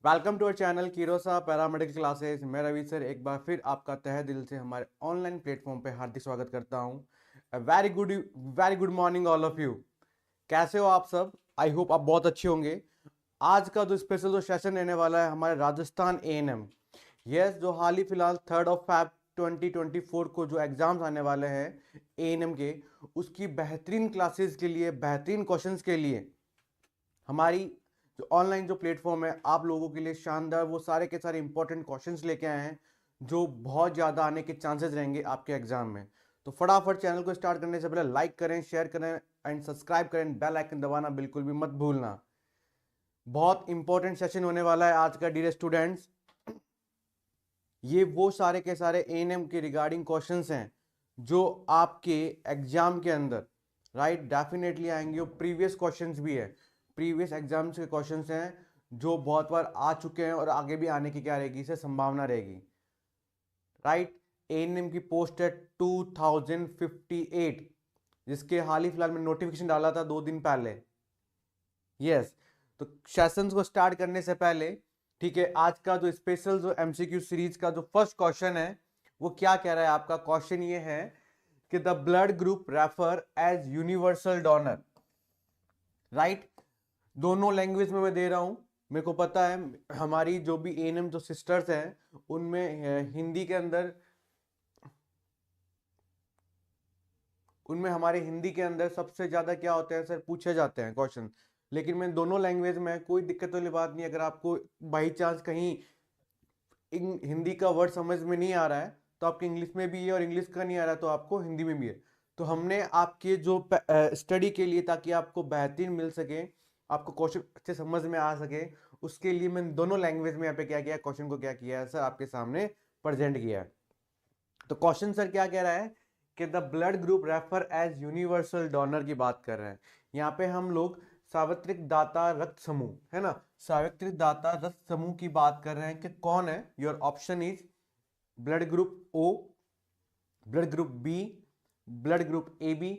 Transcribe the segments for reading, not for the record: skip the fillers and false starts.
Welcome to our channel Kirosa paramedical classes. मैं Ravi sir एक बार फिर आपका तहे दिल से हमारे ऑनलाइन प्लेटफॉर्म पे हार्दिक स्वागत करता हूं। Very good morning all of you. कैसे हो आप सब? आई होप आप बहुत अच्छे होंगे। आज का जो स्पेशल जो सेशन रहने वाला है हमारे राजस्थान एएनएम, यस, जो हाल ही फिलहाल 3 Feb 2024 को जो एग्जाम्स आने वाले हैं एएनएम के, उसकी बेहतरीन क्लासेस के लिए, बेहतरीन क्वेश्चंस के लिए हमारी जो ऑनलाइन जो प्लेटफॉर्म है आप लोगों के लिए शानदार वो सारे के सारे इंपॉर्टेंट क्वेश्चंस लेके आए हैं जो बहुत ज़्यादा आने के चांसेस रहेंगे आपके एग्जाम में। तो फटाफट चैनल को स्टार्ट करने से पहले लाइक करें, शेयर करें एंड सब्सक्राइब करें, बेल आइकन दबाना बिल्कुल भी मत भूलना। बहुत इंपॉर्टेंट सेशन होने वाला है आज का डियर स्टूडेंट्स। ये वो सारे के सारे एएनएम के रिगार्डिंग क्वेश्चंस हैं जो आपके एग्जाम के अंदर राइट डेफिनेटली आएंगे। और प्रीवियस क्वेश्चंस भी है, प्रीवियस एग्जाम्स के क्वेश्चंस हैं जो बहुत बार आ चुके हैं और आगे भी आने की क्या रहेगी, इसे संभावना रहेगी। राइट, एएनएम की पोस्ट है 2058, जिसके हाल ही फिलहाल में नोटिफिकेशन डाला था 2 दिन पहले। यस, तो सेशंस को स्टार्ट करने से पहले ठीक है, आज का जो स्पेशल जो एमसीक्यू सीरीज का जो फर्स्ट क्वेश्चन है वो क्या कह रहा है। आपका क्वेश्चन ये है कि the blood group refer as universal donor. Right, दोनों लैंग्वेज में मैं दे रहा हूं। मेरे को पता है हमारी जो भी एएनएम जो सिस्टर्स हैं उनमें हिंदी के अंदर, उनमें हमारे हिंदी के अंदर सबसे ज्यादा क्या होते हैं सर, पूछे जाते हैं क्वेश्चन। लेकिन मैं दोनों लैंग्वेज में, कोई दिक्कत वाली बात नहीं। अगर आपको बाई चांस कहीं हिंदी का वर्ड समझ में नहीं आ रहा है तो आपके इंग्लिश में भी है, और इंग्लिश का नहीं आ रहा है तो आपको हिंदी में भी है। तो हमने आपके जो स्टडी के लिए, ताकि आपको बेहतरीन मिल सके, आपको क्वेश्चन अच्छे समझ में आ सके, उसके लिए मैंने दोनों लैंग्वेज में यहाँ पे क्या किया, क्वेश्चन को क्या किया है सर, आपके सामने प्रेजेंट किया है। तो क्वेश्चन सर क्या कह रहा है कि the blood group refer as universal donor की बात कर रहे हैं। यहाँ पे हम लोग सार्वत्रिक दाता रक्त समूह, है ना, सार्वत्रिक दाता रक्त समूह की बात कर रहे हैं कि कौन है। Your option is blood group O, blood group B, blood group A B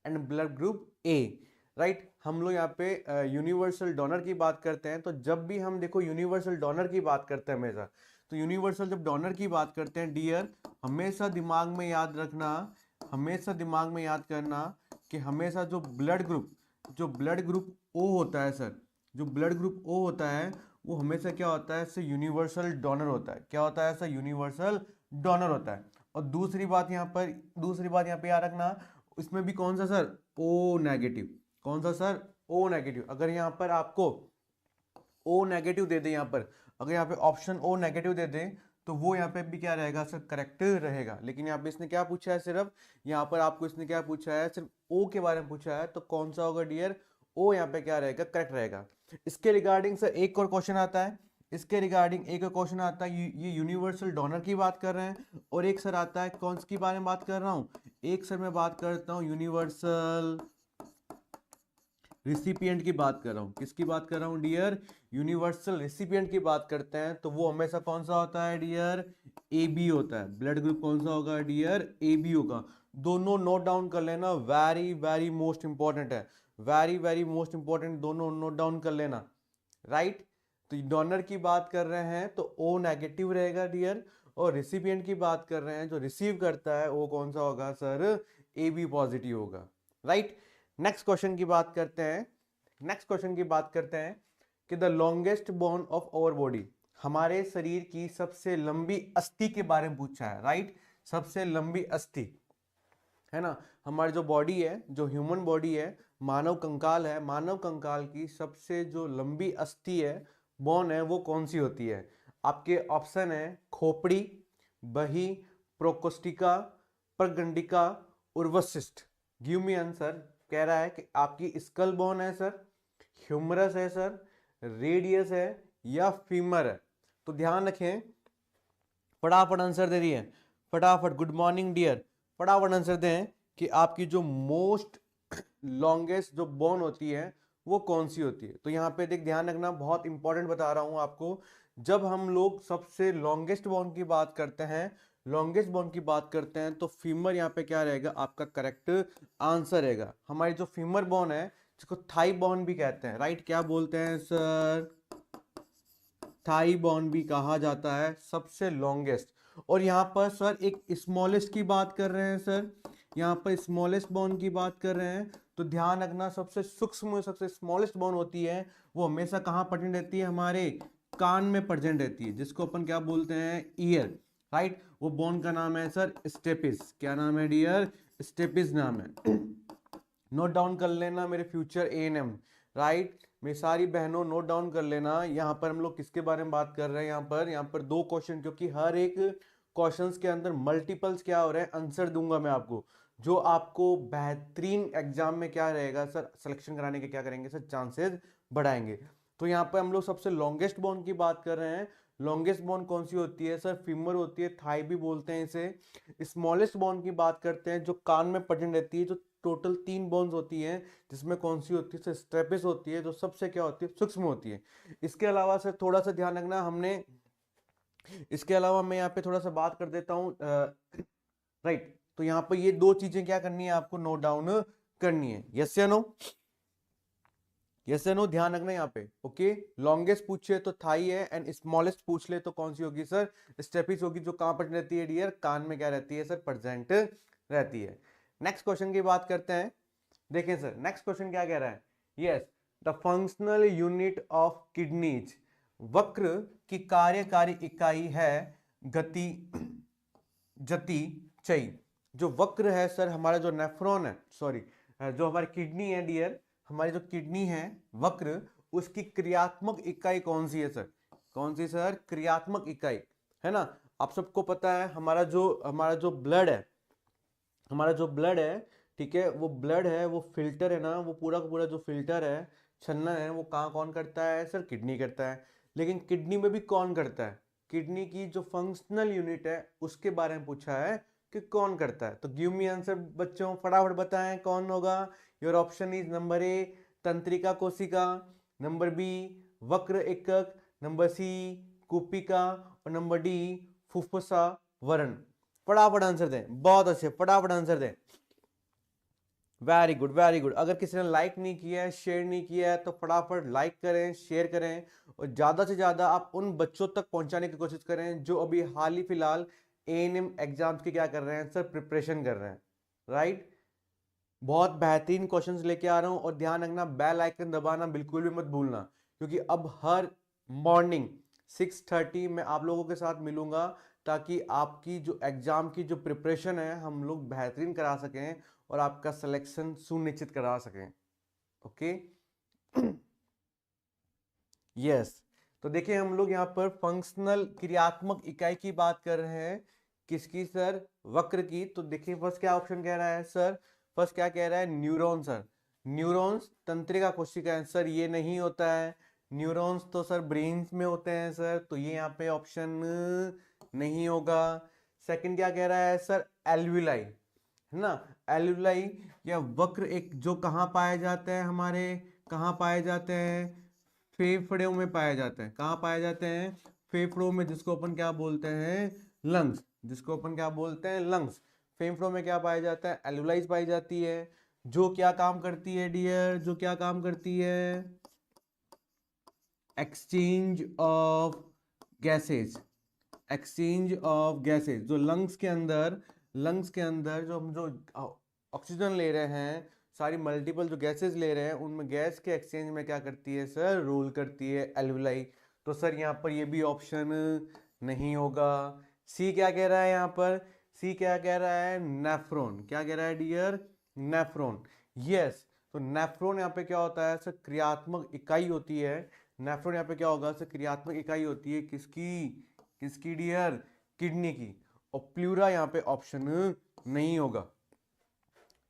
and blood group A. Right, हम लोग यहाँ पे यूनिवर्सल डोनर की बात करते हैं। तो जब भी हम देखो यूनिवर्सल डोनर की बात करते हैं हमेशा, तो यूनिवर्सल जब डोनर की बात करते हैं डियर, हमेशा दिमाग में याद रखना, हमेशा दिमाग में याद करना कि हमेशा जो ब्लड ग्रुप ओ होता है सर, जो ब्लड ग्रुप ओ होता है वो हमेशा क्या होता है सर, यूनिवर्सल डोनर होता है। क्या होता है सर, यूनिवर्सल डोनर होता है। और दूसरी बात यहाँ पे याद रखना, इसमें भी कौन सा सर, ओ नेगेटिव। कौन सा सर, ओ नेगेटिव। अगर यहाँ पर आपको ओ नेगेटिव दे दे, यहाँ पर अगर यहाँ पे ऑप्शन ओ नेगेटिव दे दे तो वो यहाँ पे भी क्या रहेगा सर, करेक्ट रहेगा। लेकिन यहाँ पे इसने क्या पूछा है, सिर्फ यहाँ पर आपको इसने क्या पूछा है, सिर्फ ओ के बारे में पूछा है। तो कौन सा होगा डियर, ओ यहाँ पे क्या रहेगा, करेक्ट रहेगा। इसके रिगार्डिंग सर एक और क्वेश्चन आता है, इसके रिगार्डिंग एक और क्वेश्चन आता है, ये यूनिवर्सल डोनर की बात कर रहे हैं। और एक सर आता है, कौन सी बारे में बात कर रहा हूँ, एक सर मैं बात करता हूँ यूनिवर्सल रिसिपिएंट की बात कर रहा हूँ। किसकी बात कर रहा हूँ डियर, यूनिवर्सल रिसिपिएंट की बात करते हैं। तो वो हमेशा कौन सा होता है डियर, ए बी होता है। ब्लड ग्रुप कौन सा होगा डियर, ए बी होगा। दोनों नोट डाउन कर लेना, वेरी वेरी मोस्ट इंपॉर्टेंट है, वेरी वेरी मोस्ट इंपॉर्टेंट, दोनों नोट डाउन कर लेना। राइट, तो डोनर की बात कर रहे हैं तो ओ नेगेटिव रहेगा डियर, और रिसिपिएंट की बात कर रहे हैं जो रिसीव करता है वो कौन सा होगा सर, ए बी पॉजिटिव होगा। राइट, नेक्स्ट क्वेश्चन की बात करते हैं। नेक्स्ट क्वेश्चन की बात करते हैं कि the longest bone of our body, हमारे शरीर की सबसे लंबी अस्थि के बारे में पूछा है। राइट, सबसे लंबी अस्थि, है ना, हमारी जो बॉडी है, जो ह्यूमन बॉडी है, मानव कंकाल है, मानव कंकाल की सबसे जो लंबी अस्थि है, बोन है, वो कौन सी होती है। आपके ऑप्शन है खोपड़ी, बही, प्रोकोस्टिका, परगंडिका, उर्वशिष्ट। Give me answer. कह रहा है कि आपकी स्कल बोन है सर, ह्यूमरस है सर, रेडियस है या फीमर है। तो ध्यान रखें, फटाफट आंसर दे दिए, फटाफट। गुड मॉर्निंग डियर, फटाफट आंसर दें कि आपकी जो मोस्ट लॉन्गेस्ट जो बोन होती है वो कौन सी होती है। तो यहाँ पे देख, ध्यान रखना, बहुत इंपॉर्टेंट बता रहा हूं आपको। जब हम लोग सबसे लॉन्गेस्ट बोन की बात करते हैं, लॉन्गेस्ट बोन की बात करते हैं, तो फीमर यहाँ पे क्या रहेगा, आपका करेक्ट आंसर रहेगा। हमारी जो फीमर बोन है, जिसको थाई बोन भी कहते हैं। राइट, क्या बोलते हैं सर, थाई बोन भी कहा जाता है, सबसे लॉन्गेस्ट। और यहाँ पर सर एक स्मॉलेस्ट की बात कर रहे हैं सर, यहाँ पर स्मॉलेस्ट बोन की बात कर रहे हैं, तो ध्यान रखना सबसे सूक्ष्म सबसे स्मॉलेस्ट बोन होती है वो हमेशा कहाँ प्रेजेंट रहती है, हमारे कान में प्रेजेंट रहती है, जिसको अपन क्या बोलते हैं, ईयर, राइट। वो बोन का नाम है सर स्टेपिस। क्या नाम है डियर, स्टेपिस नाम है। नोट डाउन कर लेना मेरे फ्यूचर एएनएम, राइट। मेरी सारी बहनों नोट डाउन कर लेना। यहाँ पर हम लोग किसके बारे में बात कर रहे हैं, यहाँ पर दो क्वेश्चन, क्योंकि हर एक क्वेश्चंस के अंदर मल्टीपल्स क्या हो रहे हैं, आंसर दूंगा मैं आपको, जो आपको बेहतरीन एग्जाम में क्या रहेगा सर, सिलेक्शन कराने के क्या करेंगे सर, चांसेस बढ़ाएंगे। तो यहाँ पर हम लोग सबसे लॉन्गेस्ट बोन की बात कर रहे हैं। लॉन्गेस्ट बोन कौन सी होती है सर, फीमर होती है, थाई भी बोलते हैं इसे। स्मॉलेस्ट बोन की बात करते हैं जो कान में प्रेजेंट रहती है, जो टोटल 3 बोन्स होती हैं, जिसमें कौन सी होती है, स्ट्रेपिस होती है, जो सबसे क्या होती है, सूक्ष्म होती है। इसके अलावा सर थोड़ा सा ध्यान रखना, हमने इसके अलावा मैं यहाँ पे थोड़ा सा बात कर देता हूँ, राइट। तो यहाँ पर ये दो चीजें क्या करनी है आपको, नोट डाउन करनी है, यस या नो, यस या नो, ध्यान रखना यहाँ पे, ओके। लॉन्गेस्ट पूछे तो थाई है, एंड स्मॉलेस्ट पूछ ले तो कौन सी होगी सर, स्टेपिस होगी, जो कहाँ पर रहती है डियर, कान में क्या रहती है सर, प्रेजेंट रहती है। नेक्स्ट क्वेश्चन की बात करते हैं। देखें सर नेक्स्ट क्वेश्चन क्या कह रहा है, yes, the functional unit of kidneys, वक्र की कार्यकारी इकाई है गति जति चई। जो वक्र है सर, हमारा जो नेफ्रॉन है, सॉरी, जो हमारी किडनी है डियर, हमारी जो किडनी है वक्र, उसकी क्रियात्मक इकाई कौन सी है सर, कौन सी सर, क्रियात्मक इकाई, है ना। आप सबको पता है हमारा जो ब्लड है, हमारा जो ब्लड है, ठीक है, वो ब्लड है, वो फिल्टर है ना, वो पूरा का पूरा जो फिल्टर है, छन्ना है, वो कहाँ कौन करता है सर, किडनी करता है। लेकिन किडनी में भी कौन करता है, किडनी की जो फंक्शनल यूनिट है उसके बारे में पूछा है कि कौन करता है। तो गिव मी आंसर बच्चों, फटाफट बताएं कौन होगा। Your option is number A तंत्रिका कोशिका, नंबर बी वक्र एकक, नंबर सी कूपिका, और नंबर डी फुफ्फुसा वरण। फटाफट आंसर दें, बहुत अच्छे, फटाफट आंसर दें। Very good very good. अगर किसी ने लाइक नहीं किया है, शेयर नहीं किया है, तो फटाफट लाइक करें, शेयर करें, और ज्यादा से ज्यादा आप उन बच्चों तक पहुंचाने की कोशिश करें जो अभी हाल ही फिलहाल एएनएम एग्जाम्स की क्या कर रहे हैं सर, प्रिपरेशन कर रहे हैं, राइट। बहुत बेहतरीन क्वेश्चंस लेके आ रहा हूं, और ध्यान रखना बेल आइकन दबाना बिल्कुल भी मत भूलना, क्योंकि अब हर मॉर्निंग 6:30 में आप लोगों के साथ मिलूंगा, ताकि आपकी जो एग्जाम की जो प्रिपरेशन है हम लोग बेहतरीन करा सकें और आपका सिलेक्शन सुनिश्चित करा सकें, ओके। यस, तो देखिए हम लोग यहाँ पर फंक्शनल क्रियात्मक इकाई की बात कर रहे हैं, किसकी सर, वक्र की। तो देखिए फर्स्ट क्या ऑप्शन कह रहा है सर, फर्स्ट क्या कह रहा है, न्यूरॉन सर, न्यूरॉन्स तंत्रिका कोशिका है सर, ये नहीं होता है। न्यूरॉन्स तो सर ब्रेन में होते हैं सर, तो ये यहाँ पे ऑप्शन नहीं होगा। सेकंड क्या कह रहा है सर, एल्वुलाई, है ना, एल्वुलाई या वक्र एक जो कहाँ पाए जाते हैं, हमारे कहाँ पाए जाते हैं, फेफड़ों में पाए जाते हैं, कहाँ पाए जाते हैं, फेफड़ों में, जिसको अपन क्या बोलते हैं, लंग्स, जिसको अपन क्या बोलते हैं, लंग्स। फेफड़ों में क्या पाया जाता है, एल्वुलाइज पाई जाती है, जो क्या काम करती है डियर, जो क्या काम करती है, exchange of gases, exchange of gases. जो लंग्स के अंदर जो हम जो ऑक्सीजन ले रहे हैं, सारी मल्टीपल जो गैसेस ले रहे हैं, उनमें गैस के एक्सचेंज में क्या करती है सर, रोल करती है एल्वुलाई। तो सर यहाँ पर ये भी ऑप्शन नहीं होगा। सी क्या कह रहा है यहाँ पर, सी क्या कह रहा है, नेफ्रॉन, क्या कह रहा है डियर, नेफ्रॉन। यस, तो नेफ्रॉन यहाँ पे क्या होता है सर, क्रियात्मक इकाई होती है। नेफ्रॉन यहाँ पे क्या होगा सर, क्रियात्मक इकाई होती है, किसकी, किसकी डियर, किडनी की। और प्लूरा यहाँ पे ऑप्शन नहीं होगा।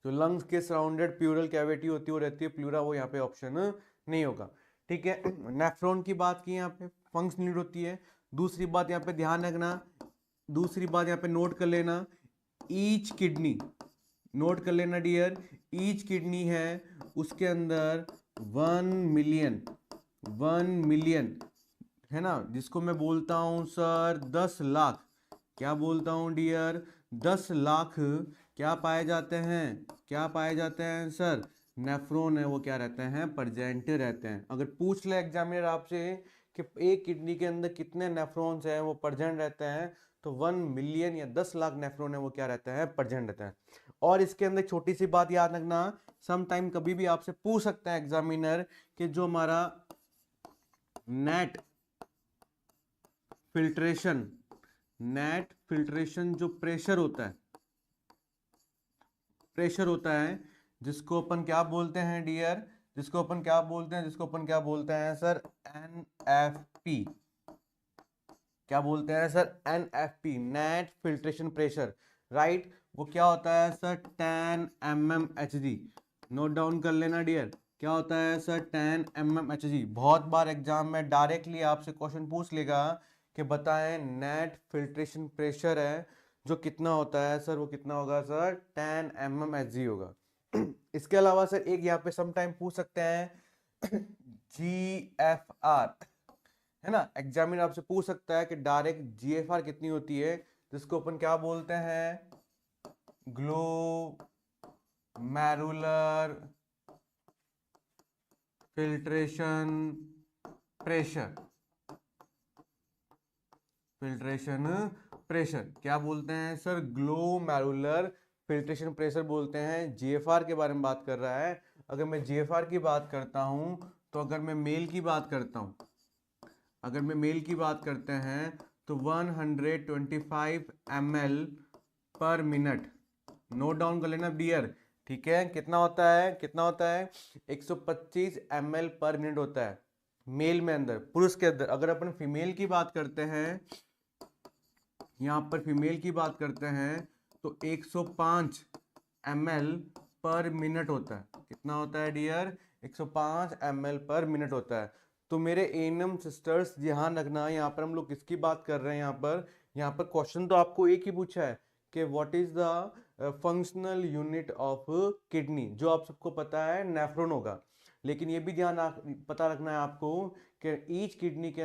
जो लंग्स के सराउंडेड प्लूरल कैविटी होती है वो रहती है प्लूरा, वो यहाँ पे ऑप्शन नहीं होगा, ठीक है। नेफ्रॉन की बात की, यहाँ पे फंक्शन यूनिट होती है। दूसरी बात यहाँ पे ध्यान रखना, दूसरी बात यहाँ पे नोट कर लेना, ईच किडनी, नोट कर लेना डियर, ईच किडनी है उसके अंदर 1 मिलियन, है ना, जिसको मैं बोलता हूं सर 10 लाख, क्या बोलता हूं डियर, 10 लाख क्या पाए जाते हैं, क्या पाए जाते हैं सर, नेफ्रॉन है वो क्या रहते हैं, प्रेजेंट रहते हैं। अगर पूछ ले एग्जामिनर आपसे कि एक किडनी के अंदर कितने नेफ्रॉन्स हैं वो प्रेजेंट रहते हैं, तो 1 मिलियन या 10 लाख नेफ्रॉन है वो क्या रहते हैं, प्रेजेंट रहते हैं। और इसके अंदर छोटी सी बात याद रखना, सम टाइम कभी भी आपसे पूछ सकता है एग्जामिनर कि जो हमारा नेट फिल्ट्रेशन जो प्रेशर होता है जिसको अपन क्या बोलते हैं डियर, जिसको अपन क्या बोलते हैं सर, NFP। क्या बोलते हैं sir, NFP, net filtration pressure, right. वो क्या होता है सर, 10 mmHg। नोट डाउन कर लेना डियर, क्या होता है सर, 10 mmHg। बहुत बार एग्जाम में डायरेक्टली आपसे क्वेश्चन पूछ लेगा कि बताएं नेट फिल्ट्रेशन प्रेशर है जो कितना होता है सर, वो कितना होगा सर, 10 mmHg होगा। इसके अलावा सर एक यहाँ पे सम टाइम पूछ सकते हैं GFR, है ना। एग्जामिनर आपसे पूछ सकता है कि डायरेक्ट GFR कितनी होती है, जिसको अपन क्या बोलते हैं, ग्लोमेरुलर फिल्ट्रेशन प्रेशर क्या बोलते हैं सर, ग्लोमेरुलर फिल्ट्रेशन प्रेशर बोलते हैं। GFR के बारे में बात कर रहा है। अगर मैं GFR की बात करता हूं, तो अगर मैं मेल की बात करते हैं तो 125 ml पर मिनट। नोट डाउन कर लेना डियर, ठीक है। कितना होता है 125 ml पर मिनट होता है मेल में अंदर। पुरुष के अंदर अगर अपन फीमेल की बात करते हैं, यहाँ पर फीमेल की बात करते हैं तो 105 ml पर मिनट होता है। कितना होता है डियर, 105 ml पर मिनट होता है। तो मेरे एएनएम सिस्टर्स ध्यान रखना, यहाँ पर हम लोग किसकी बात कर रहे हैं, यहाँ पर क्वेश्चन तो आपको एक ही पूछा है कि what is the functional unit of kidney, जो आप सबको पता है नेफ्रॉन होगा। लेकिन ये भी पता रखना है आपको कि ईच किडनी के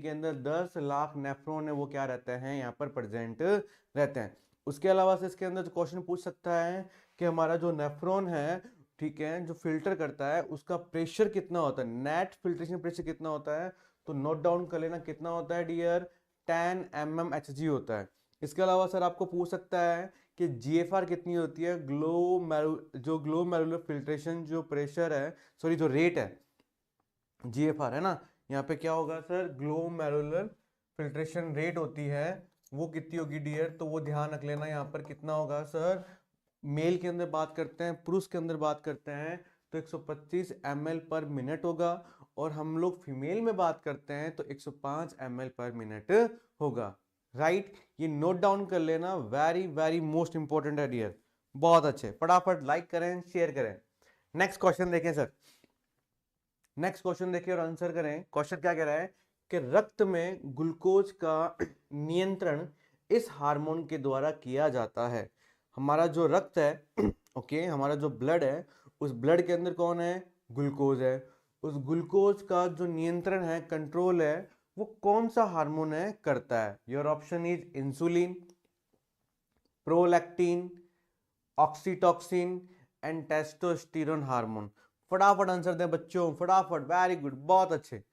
अंदर 10 लाख नेफ्रॉन है वो क्या रहते हैं, यहाँ पर प्रेजेंट रहते हैं। उसके अलावा से इसके अंदर क्वेश्चन पूछ सकता है कि हमारा जो नेफ्रॉन है, ठीक है, जो फिल्टर करता है उसका प्रेशर कितना होता है, नेट फिल्ट्रेशन प्रेशर कितना होता है। तो नोट डाउन कर लेना, कितना होता है डियर, 10 mmHg होता है। इसके अलावा सर आपको पूछ सकता है कि GFR कितनी होती है, ग्लोमेरुलर फिल्ट्रेशन जो प्रेशर है, सॉरी जो रेट है GFR, है ना। यहाँ पे क्या होगा सर, ग्लोमेरुलर फिल्ट्रेशन रेट होती है, वो कितनी होगी डियर, तो वो ध्यान रख लेना। यहाँ पर कितना होगा सर, मेल के अंदर बात करते हैं, पुरुष के अंदर बात करते हैं तो 125 ml पर मिनट होगा, और हम लोग फीमेल में बात करते हैं तो 105 ml पर मिनट होगा, राइट। ये नोट डाउन कर लेना, वेरी वेरी मोस्ट इंपॉर्टेंट है डियर। बहुत अच्छे, फटाफट लाइक करें, शेयर करें। नेक्स्ट क्वेश्चन देखें सर, नेक्स्ट क्वेश्चन देखिए और आंसर करें। क्वेश्चन क्या कह रहा है कि रक्त में ग्लूकोज का नियंत्रण इस हार्मोन के द्वारा किया जाता है। हमारा जो रक्त है ओके, हमारा जो ब्लड है, उस ब्लड के अंदर कौन है, ग्लूकोज है। उस ग्लूकोज का जो नियंत्रण है, कंट्रोल है, वो कौन सा हार्मोन है करता है। Your option is insulin, prolactin, oxytocin and testosterone hormone. फटाफट आंसर दें बच्चों, फटाफट, वेरी गुड, बहुत अच्छे।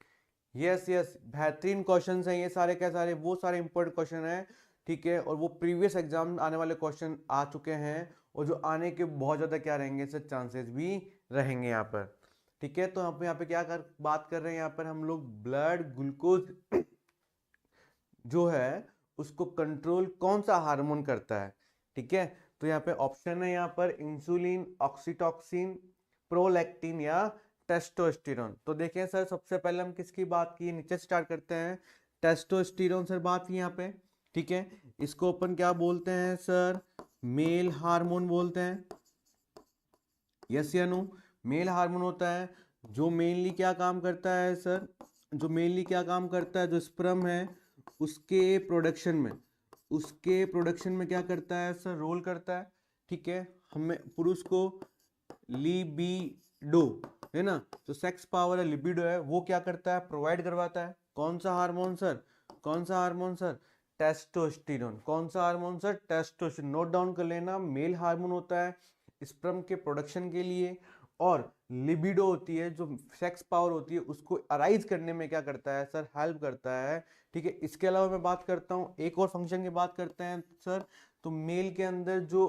यस यस, बेहतरीन क्वेश्चंस हैं ये सारे, क्या सारे, वो सारे इंपॉर्टेंट क्वेश्चन हैं, ठीक है। और वो प्रीवियस एग्जाम आने वाले क्वेश्चन आ चुके हैं, और जो आने के बहुत ज्यादा क्या रहेंगे सर, चांसेस भी रहेंगे यहाँ पर, ठीक है। तो हम यहाँ पे बात कर रहे हैं, यहाँ पर हम लोग ब्लड ग्लूकोज जो है उसको कंट्रोल कौन सा हार्मोन करता है, ठीक है। तो यहाँ पे ऑप्शन है, यहाँ पर इंसुलिन, ऑक्सीटॉक्सिन, प्रोलैक्टिन या टेस्टोस्टेरोन। तो देखें सर, सबसे पहले हम किसकी बात की, नीचे स्टार्ट करते हैं। टेस्टोस्टेरोन सर बात की यहाँ पे, ठीक है। इसको अपन क्या बोलते हैं सर, मेल हार्मोन बोलते हैं। यस या नो, मेल हार्मोन होता है जो मेनली क्या काम करता है सर, जो स्पर्म है उसके प्रोडक्शन में क्या करता है सर, रोल करता है, ठीक है। हमें पुरुष को लिबिडो, है ना, जो सेक्स पावर है, लिबिडो है, वो क्या करता है, प्रोवाइड करवाता है। कौन सा हार्मोन सर, टेस्टोस्टेरोन। कौन सा hormone sir, testosterone. Note down कर लेना, मेल हार्मोन होता है स्पर्म के प्रोडक्शन के लिए, और लिबिडो होती है, जो सेक्स पावर होती है, उसको अराइज करने में क्या करता है सर, हेल्प करता है। ठीक है, इसके अलावा मैं बात करता हूँ एक और फंक्शन की बात करते हैं सर। तो मेल के अंदर जो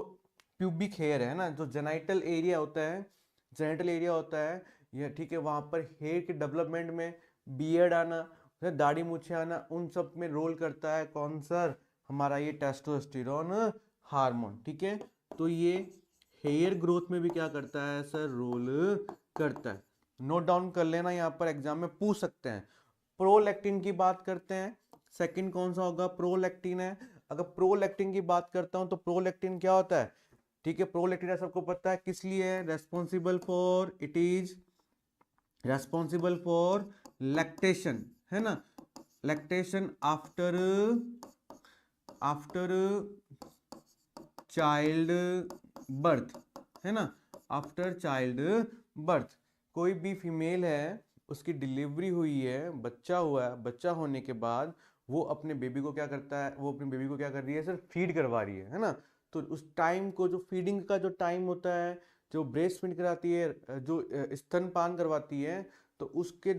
प्यूबिक हेयर है ना, जो जेनाइटल एरिया होता है, जेनाइटल एरिया होता है ये, ठीक है, वहां पर हेयर के डेवलपमेंट में, बियर्ड आना, दाढ़ी मूछे आना, उन सब में रोल करता है कौन सर, हमारा ये टेस्टोस्टेरोन हार्मोन। ठीक है, तो ये हेयर ग्रोथ में भी क्या करता है सर, रोल करता है। नोट डाउन कर लेना, यहाँ पर एग्जाम में पूछ सकते हैं। प्रोलैक्टिन की बात करते हैं, सेकंड कौन सा होगा, प्रोलैक्टिन है। अगर प्रोलैक्टिन की बात करता हूं तो प्रोलैक्टिन क्या होता है, ठीक है, प्रोलैक्टिन सबको पता है किस लिए है, responsible for, it is responsible for lactation, है ना, लैक्टेशन आफ्टर चाइल्ड बर्थ, है ना, आफ्टर चाइल्ड बर्थ। कोई भी फीमेल है, उसकी डिलीवरी हुई है, बच्चा हुआ है, बच्चा होने के बाद वो अपने बेबी को क्या करता है, वो अपने बेबी को क्या कर रही है सर, फीड करवा रही है ना। तो उस टाइम को, जो फीडिंग का जो टाइम होता है, जो ब्रेस्ट फीड कराती है, जो स्तनपान करवाती है, तो उसका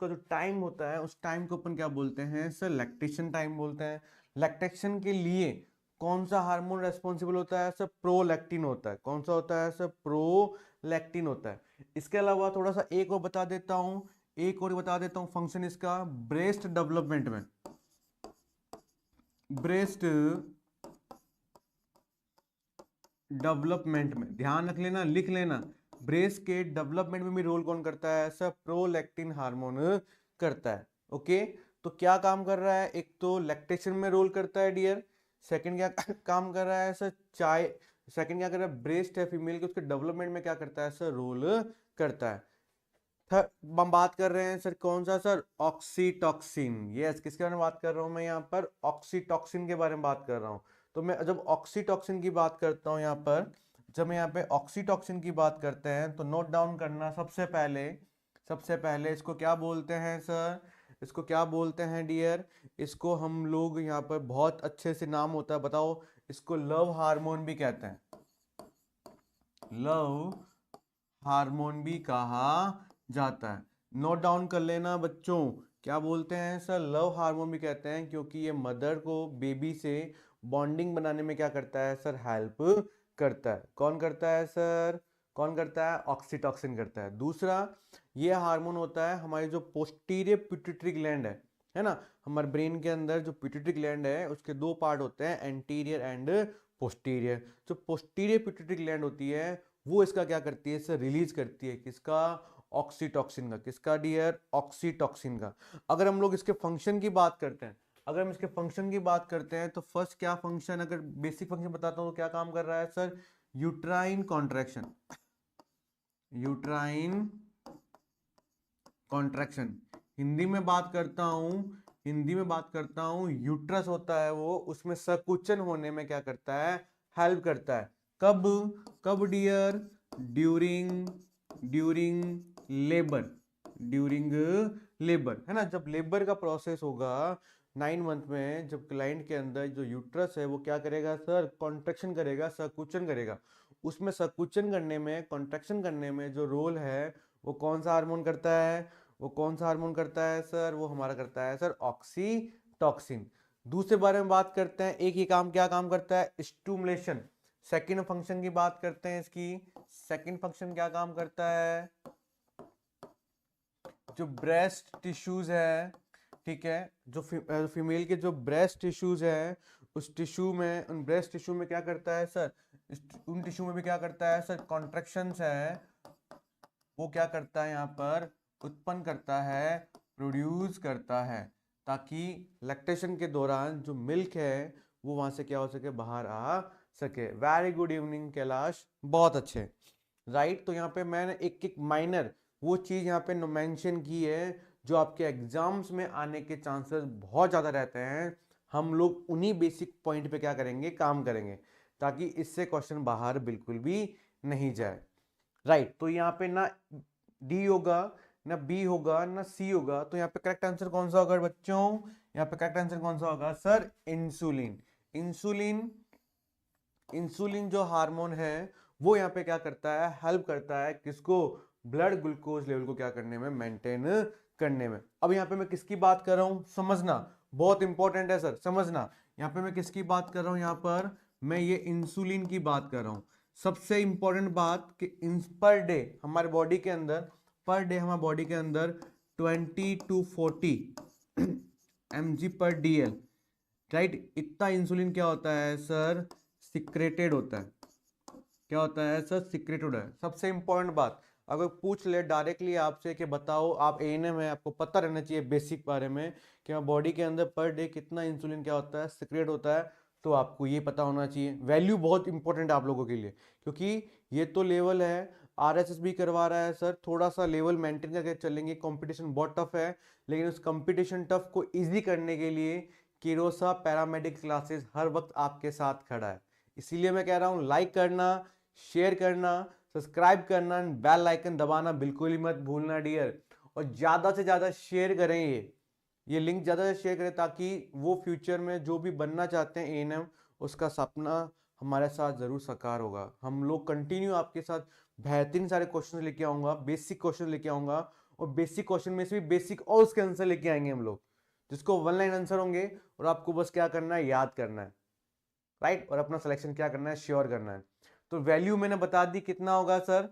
जो टाइम होता है, उस टाइम को अपन क्या बोलते हैं सर, लैक्टेशन टाइम बोलते हैं। लैक्टेशन के लिए कौन सा हार्मोन रेस्पॉन्सिबल होता है सर, प्रोलैक्टिन होता है। कौन सा होता है सर, प्रोलैक्टिन होता है। इसके अलावा थोड़ा सा एक और बता देता हूं, एक और बता देता हूं फंक्शन इसका, ब्रेस्ट डेवलपमेंट में, ब्रेस्ट डेवलपमेंट में ध्यान रख लेना, लिख लेना, ब्रेस्ट के डेवलपमेंट में भी रोल कौन करता है सर, प्रोलैक्टिन हार्मोन करता है। ओके, तो क्या काम कर रहा है, एक तो लैक्टेशन में रोल करता है डियर, सेकंड क्या काम कर रहा है सर, चाय, सेकंड क्या कर रहा है, ब्रेस्ट है फीमेल के, उसके डेवलपमेंट में क्या करता है सर, रोल करता है। हम बात कर रहे हैं सर कौन सा सर, ऑक्सीटॉक्सिन। यस, किसके बारे में बात कर रहा हूं मैं, यहाँ पर ऑक्सीटॉक्सिन के बारे में बात कर रहा हूं। तो मैं जब ऑक्सीटॉक्सिन की बात करता हूं यहाँ पर, जब मैं यहाँ पे ऑक्सीटॉक्सिन की बात करते हैं, तो नोट डाउन करना, सबसे पहले इसको क्या बोलते हैं सर, इसको क्या बोलते हैं डियर, इसको हम लोग यहाँ पर बहुत अच्छे से नाम होता है, बताओ, इसको लव हार्मोन भी कहते हैं, लव हार्मोन भी कहा जाता है। नोट डाउन कर लेना बच्चों, क्या बोलते हैं सर, लव हार्मोन भी कहते हैं, क्योंकि ये मदर को बेबी से बॉन्डिंग बनाने में क्या करता है सर, हेल्प करता है। कौन करता है सर, कौन करता है, ऑक्सीटॉक्सिन करता है। दूसरा, ये हार्मोन होता है हमारी जो पोस्टीरियर पिट्यूटरी ग्लैंड है ना, हमारे ब्रेन के अंदर जो पिट्यूटरी ग्लैंड है, उसके दो पार्ट होते हैं, एंटीरियर एंड पोस्टीरियर। जो पोस्टीरियर पिट्यूटरी ग्लैंड होती है, वो इसका क्या करती है सर, रिलीज करती है, किसका, ऑक्सीटॉक्सिन का। किसका डियर, ऑक्सीटॉक्सिन का। अगर हम लोग इसके फंक्शन की बात करते हैं, अगर हम इसके फंक्शन की बात करते हैं, तो फर्स्ट क्या फंक्शन, अगर बेसिक फंक्शन बताता हूँ तो क्या काम कर रहा है sir, uterine contraction, uterine contraction. Hindi में बात करता हूं, हिंदी में बात करता हूं, यूट्रस होता है वो, उसमें संकुचन होने में क्या करता है, हेल्प करता है। कब, कब dear, during during labour, during labour, है ना, जब लेबर का प्रोसेस होगा 9 मंथ में, जब क्लाइंट के अंदर जो यूट्रस है वो क्या करेगा सर, कॉन्ट्रैक्शन करेगा, संकुचन करेगा। उसमें संकुचन करने में, कॉन्ट्रैक्शन करने में जो रोल है, वो कौन सा हार्मोन करता है, वो कौन सा हार्मोन करता है सर, वो हमारा करता है सर, ऑक्सीटॉक्सिन। दूसरे बारे में बात करते हैं, एक ही काम, क्या काम करता है, स्टिमुलेशन। सेकंड फंक्शन की बात करते हैं इसकी, सेकंड फंक्शन क्या काम करता है, जो ब्रेस्ट टिश्यूज है, ठीक है, जो फीमेल के जो ब्रेस्ट टिश्यूज है, उस टिश्यू में, उन ब्रेस्ट टिश्यू में क्या करता है सर, उन टिश्यू में भी क्या करता है सर, कॉन्ट्रैक्शंस है, वो क्या करता है यहाँ पर, उत्पन्न करता है, प्रोड्यूस करता है, ताकि लैक्टेशन के दौरान जो मिल्क है वो वहां से क्या हो सके, बाहर आ सके। वेरी गुड इवनिंग कैलाश, बहुत अच्छे, राइट। तो यहाँ पे मैंने एक एक माइनर वो चीज यहाँ पे मेंशन की है जो आपके एग्जाम्स में आने के चांसेस बहुत ज्यादा रहते हैं। हम लोग उन्हीं बेसिक पॉइंट पे क्या करेंगे, काम करेंगे, ताकि इससे क्वेश्चन बाहर बिल्कुल भी नहीं जाए, राइट। तो यहाँ पे ना डी होगा, ना बी होगा, ना सी होगा, तो यहाँ पे करेक्ट आंसर कौन सा होगा बच्चों, यहाँ पे करेक्ट आंसर कौन सा होगा सर, इंसुलिन। इंसुलिन, इंसुलिन जो हार्मोन है वो यहाँ पे क्या करता है, हेल्प करता है किसको, ब्लड ग्लूकोज लेवल को क्या करने में, मेंटेन करने में। अब यहाँ पे मैं किसकी बात कर रहा हूं, समझना बहुत इंपॉर्टेंट है सर, समझना। यहाँ पे मैं किसकी बात कर रहा हूं, यहाँ पर मैं ये इंसुलिन की बात कर रहा हूं। सबसे इंपॉर्टेंट बात कि पर डे हमारे बॉडी के अंदर, पर डे हमारे बॉडी के अंदर 20 to 40 mg पर DL, राइट, इतना इंसुलिन क्या होता है सर, सिक्रेटेड होता है। क्या होता है सर, सिक्रेटेड है। सबसे इंपॉर्टेंट बात, अगर पूछ ले डायरेक्टली आपसे कि बताओ, आप एएनएम है, आपको पता रहना चाहिए बेसिक बारे में कि बॉडी के अंदर पर डे कितना इंसुलिन क्या होता है, सिक्रेट होता है, तो आपको ये पता होना चाहिए। वैल्यू बहुत इंपॉर्टेंट है आप लोगों के लिए, क्योंकि ये तो लेवल है, आरएसएस भी करवा रहा है सर, थोड़ा सा लेवल मेंटेन करके चलेंगे। कंपटीशन बहुत टफ है, लेकिन उस कंपटीशन टफ को इजी करने के लिए किरोसा पैरामेडिक क्लासेस हर वक्त आपके साथ खड़ा है। इसीलिए मैं कह रहा हूँ लाइक करना, शेयर करना, सब्सक्राइब करना, बेल आइकन दबाना बिल्कुल ही मत भूलना डियर। और ज्यादा से ज्यादा शेयर करें, ये लिंक ज्यादा से शेयर करें, ताकि वो फ्यूचर में जो भी बनना चाहते हैं एएनएम, उसका सपना हमारे साथ जरूर साकार होगा। हम लोग कंटिन्यू आपके साथ बेहतरीन सारे क्वेश्चन लेके आऊंगा, बेसिक क्वेश्चन लेके आऊंगा, और बेसिक क्वेश्चन में से भी बेसिक और उसके आंसर लेके आएंगे हम लोग, जिसको वन लाइन आंसर होंगे, और आपको बस क्या करना है, याद करना है, राइट, और अपना सिलेक्शन क्या करना है, श्योर करना है। तो वैल्यू मैंने बता दी कितना होगा सर।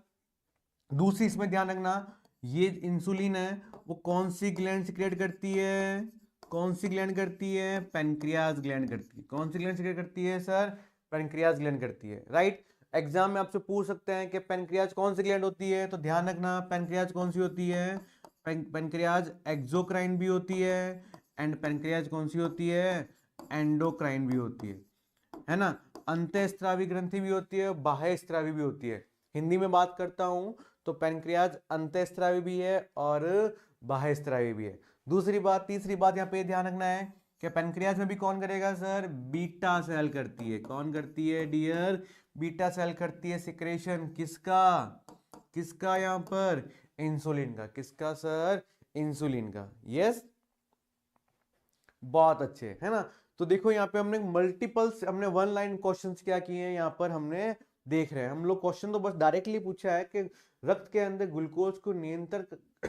दूसरी इसमें ध्यान रखना, ये इंसुलिन है वो कौन सी ग्लैंड सिक्रेट करती है, कौन सी ग्लैंड करती है, पेनक्रियाज ग्लैंड करती है। कौन सी ग्लैंड सिक्रेट करती है सर, पेनक्रियाज ग्लैंड करती है, राइट। एग्जाम में आपसे पूछ सकते हैं कि पेनक्रियाज कौन सी ग्लैंड होती है, तो ध्यान रखना पेनक्रियाज कौन सी होती है, पेनक्रियाज एक्सोक्राइन भी होती है, एंड पेनक्रियाज कौन सी होती है, एंडोक्राइन भी होती है ना। अंतःस्रावी ग्रंथि भी होती है, बाह्य स्रावी भी होती है। हिंदी में बात करता हूं तो पेनक्रियाज अंतःस्रावी भी है और बाह्य स्रावी भी है। दूसरी बात, तीसरी बात यहाँ पे ध्यान रखना है कि पेनक्रियाज में भी कौन करेगा सर, बीटा सेल करती है। कौन करती है डियर, बीटा सेल करती है सिक्रेशन किसका, किसका, यहाँ पर इंसुलिन का। किसका सर, इंसुलिन का। यस, बहुत अच्छे, है ना। तो देखो यहाँ पे हमने मल्टीपल्स, हमने वन लाइन क्वेश्चंस क्या किए हैं यहाँ पर, हमने देख रहे हैं हम लोग। क्वेश्चन तो बस डायरेक्टली पूछा है कि रक्त के अंदर ग्लूकोज को नियंत्रण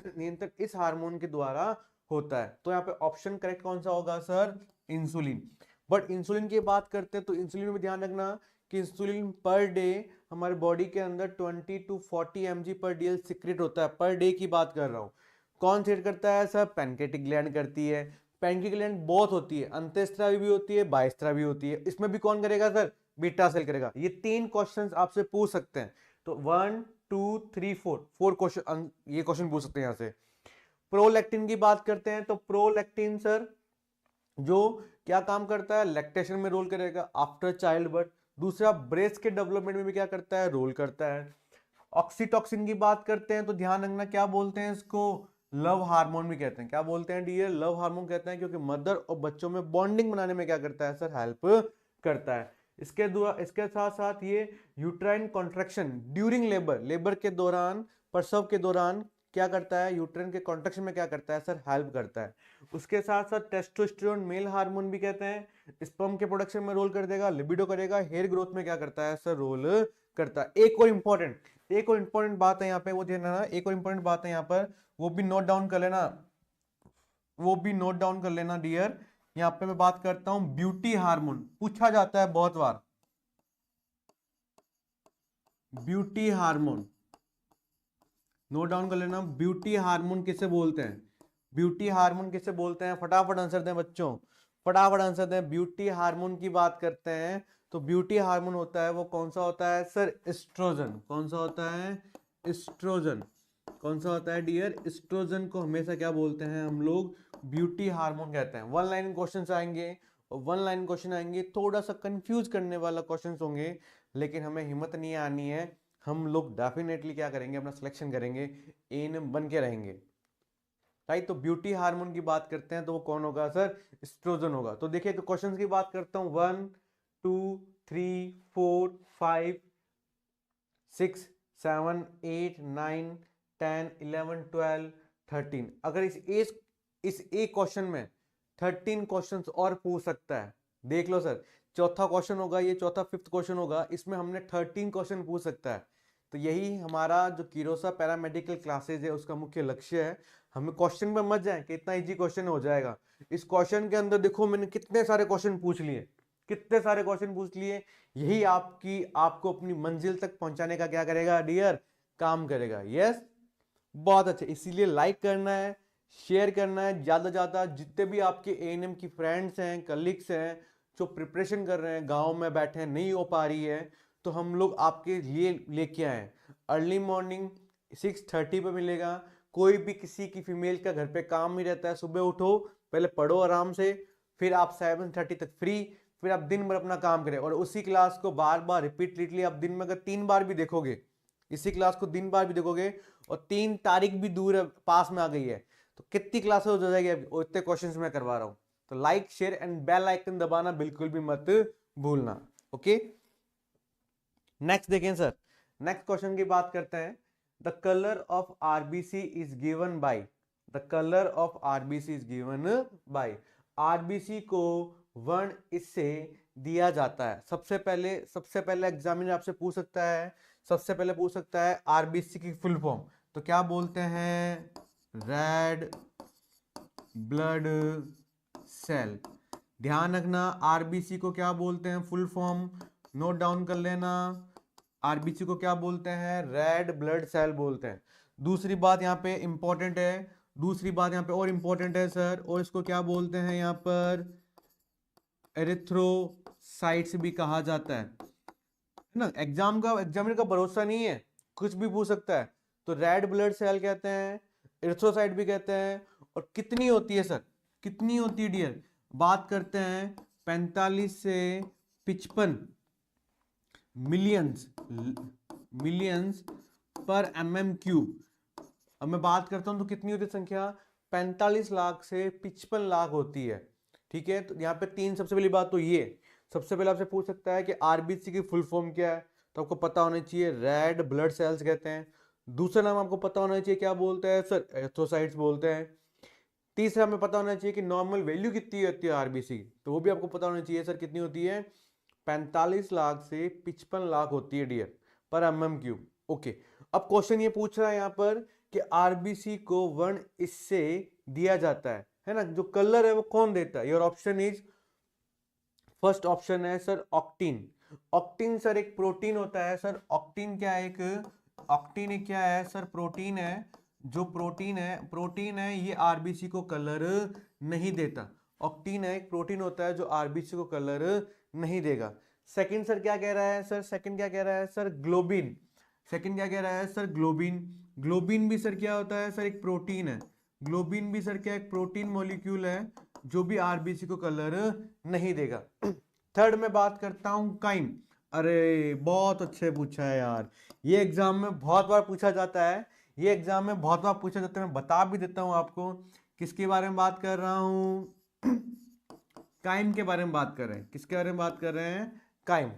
नियंत्रण इस हार्मोन के द्वारा होता है। तो यहाँ पे ऑप्शन करेक्ट कौन सा होगा सर, इंसुलिन। बट इंसुलिन की बात करते हैं तो इंसुलिन में ध्यान रखना कि इंसुलिन पर डे हमारे बॉडी के अंदर 20 to 40 mg पर DL सिक्रेट होता है। पर डे की बात कर रहा हूँ। कौन सिक्रेट करता है सर, पैनक्रियाटिक ग्लैंड करती है। पैनक्रियाटिक ग्लैंड बहुत होती है, अंतःस्रावी भी होती है, बाह्यस्रावी भी होती है। इसमें भी कौन करेगा सर, बीटा सेल करेगा। ये तीन क्वेश्चंस आपसे पूछ सकते हैं। तो 1 2 3 4 क्वेश्चन, ये क्वेश्चन पूछ सकते हैं यहाँ से। प्रोलैक्टिन की बात करते हैं तो प्रोलैक्टिन सर जो क्या काम करता है, लैक्टेशन में रोल करेगा आफ्टर चाइल्ड बर्थ। दूसरा, ब्रेस्ट के डेवलपमेंट में भी क्या करता है, रोल करता है। ऑक्सीटॉक्सिन की बात करते हैं तो ध्यान रखना, क्या बोलते हैं इसको, लव हार्मोन भी कहते हैं। क्या बोलते हैं डियर, लव हार्मोन कहते हैं, क्योंकि मदर और बच्चों में बॉन्डिंग बनाने में क्या करता है सर, हेल्प करता है। इसके साथ साथ ये uterine contraction during labour, labour के दौरान, प्रसव के दौरान क्या करता है, यूट्राइन के कॉन्ट्रैक्शन में क्या करता है सर, हेल्प करता है। उसके साथ साथ टेस्टोस्टेरोन मेल हार्मोन भी कहते हैं, स्पर्म के प्रोडक्शन में रोल कर देगा, लिबिडो करेगा, हेयर ग्रोथ में क्या करता है सर, रोल करता है। एक और इंपॉर्टेंट बात है यहाँ पे, वो ध्यान रखना। एक और इंपॉर्टेंट बात है यहाँ पर, वो भी नोट डाउन कर लेना, वो भी नोट डाउन कर लेना डियर। यहाँ पे मैं बात करता हूं ब्यूटी हार्मोन, पूछा जाता है बहुत बार। ब्यूटी हार्मोन नोट डाउन कर लेना, ब्यूटी हार्मोन किसे बोलते हैं, ब्यूटी हार्मोन किसे बोलते हैं, फटाफट आंसर दें बच्चों, फटाफट आंसर दें। ब्यूटी हार्मोन की बात करते हैं तो ब्यूटी हार्मोन होता है वो कौन सा होता है सर, एस्ट्रोजन। कौन सा होता है, एस्ट्रोजन। कौन सा होता है डियर, एस्ट्रोजन को हमेशा क्या बोलते हैं हम लोग, ब्यूटी हार्मोन कहते हैं। वन लाइन क्वेश्चन आएंगे, और वन लाइन क्वेश्चन आएंगे, थोड़ा सा कंफ्यूज करने वाला क्वेश्चन होंगे, लेकिन हमें हिम्मत नहीं आनी है। हम लोग डेफिनेटली क्या करेंगे, अपना सिलेक्शन करेंगे, एएनएम बन के रहेंगे, राइट। तो ब्यूटी हार्मोन की बात करते हैं तो वो कौन होगा सर, एस्ट्रोजन होगा। तो देखिए क्वेश्चंस की बात करता हूं, 1 2 3 4 5 6 7 8 9 10 11 12 13। अगर इस एक क्वेश्चन में 13 क्वेश्चंस और पूछ सकता है, देख लो सर, चौथा क्वेश्चन होगा, ये चौथा फिफ्थ क्वेश्चन होगा, इसमें हमने 13 क्वेश्चन पूछ सकता है। तो यही हमारा जो कीरोसा पैरामेडिकल क्लासेज है उसका मुख्य लक्ष्य है। हमें क्वेश्चन पे मत जाए कि इतना इजी क्वेश्चन हो जाएगा। इस क्वेश्चन के अंदर देखो मैंने कितने सारे क्वेश्चन पूछ लिए, कितने सारे क्वेश्चन पूछ लिए। यही आपको अपनी मंजिल तक पहुंचाने का क्या करेगा डियर, काम करेगा। यस, बहुत अच्छे। इसीलिए लाइक करना है, शेयर करना है ज्यादा ज्यादा। जितने भी आपके एएनएम की फ्रेंड्स हैं, कलीग्स हैं जो प्रिपरेशन कर रहे हैं, गांव में बैठे हैं, नहीं हो पा रही है, तो हम लोग आपके लिए लेके आए। अर्ली मॉर्निंग 6:30 पे मिलेगा। कोई भी किसी की फीमेल का घर पे काम ही रहता है, सुबह उठो, पहले पढ़ो आराम से, फिर आप 7:30 तक फ्री, फिर आप दिन भर अपना काम करें। और उसी क्लास को बार बार रिपीटली आप दिन में अगर 3 बार भी देखोगे, इसी क्लास को 3 बार भी देखोगे, और 3 तारीख भी दूर है, पास में आ गई है, तो कितनी क्लासेस हो जाएगी अभी, और इतने क्वेश्चंस मैं करवा रहा हूं। तो like share and bell icon दबाना बिल्कुल भी मत भूलना। ओके, नेक्स्ट देखें सर, नेक्स्ट क्वेश्चन की बात करते हैं। The colour of RBC is given by, the colour of RBC is given by. RBC को वर्ण इससे दिया जाता है। सबसे पहले एग्जामिनर आपसे पूछ सकता है, सबसे पहले पूछ सकता है आरबीसी की फुल फॉर्म, तो क्या बोलते हैं, रेड ब्लड सेल। ध्यान रखना, आरबीसी को क्या बोलते हैं फुल फॉर्म, नोट डाउन कर लेना। आरबीसी को क्या बोलते हैं, रेड ब्लड सेल बोलते हैं। दूसरी बात यहाँ पे इंपॉर्टेंट है, दूसरी बात यहाँ पे और इंपॉर्टेंट है सर, और इसको क्या बोलते हैं यहाँ पर, एरिथ्रोसाइट्स भी कहा जाता है ना। एग्जामिनर का भरोसा नहीं है, कुछ भी पूछ सकता है। तो रेड ब्लड सेल कहते हैं, एरिथ्रोसाइट भी कहते हैं। और कितनी होती है सर, कितनी होती है डियर, बात करते हैं 45 से 55 मिलियंस पर mm³ अब मैं बात करता हूं तो कितनी होती है संख्या, 45 लाख से 55 लाख होती है। ठीक है, तो यहाँ पे 3, सबसे पहली बात तो ये, सबसे पहले आपसे पूछ सकता है कि आरबीसी की फुल फॉर्म क्या है, तो आपको पता होना चाहिए रेड ब्लड सेल्स कहते हैं। दूसरा नाम आपको पता होना चाहिए क्या बोलते हैं सर, एरिथ्रोसाइट्स बोलते हैं। तीसरा हमें पता होना चाहिए कि नॉर्मल वैल्यू कितनी होती है आरबीसी, तो वो भी आपको पता होना चाहिए सर कितनी होती है, 45 लाख से 55 लाख होती है डियर पर mm³। ओके, अब क्वेश्चन ये पूछ रहा है यहाँ पर कि आरबीसी को वर्ण इससे दिया जाता है ना, जो कलर है वो कौन देता है। Your option is, first option है सर ऑक्टीन। ऑक्टीन सर एक प्रोटीन होता है सर। ऑक्टीन क्या है, एक ऑक्टीन एक क्या है सर, प्रोटीन है। जो प्रोटीन है ये आरबीसी को कलर नहीं देता। ऑक्टीन है, एक प्रोटीन होता है जो आरबीसी को कलर नहीं देगा। सेकंड सर क्या कह रहा है सर, सेकंड क्या कह रहा है सर, ग्लोबिन। सेकंड क्या कह रहा है सर, ग्लोबिन। ग्लोबिन भी सर क्या होता है सर, एक प्रोटीन है। ग्लोबिन भी सर क्या, एक प्रोटीन मॉलिक्यूल है जो भी आरबीसी को कलर नहीं देगा। थर्ड में बात करता हूं काइम। अरे बहुत अच्छे पूछा है यार, ये एग्जाम में बहुत बार पूछा जाता है, ये एग्जाम में बहुत बार पूछा जाता है। मैं बता भी देता हूं आपको किसके बारे में बात कर रहा हूं, काइम के बारे में बात कर रहे हैं। किसके बारे में बात कर रहे हैं, काइम।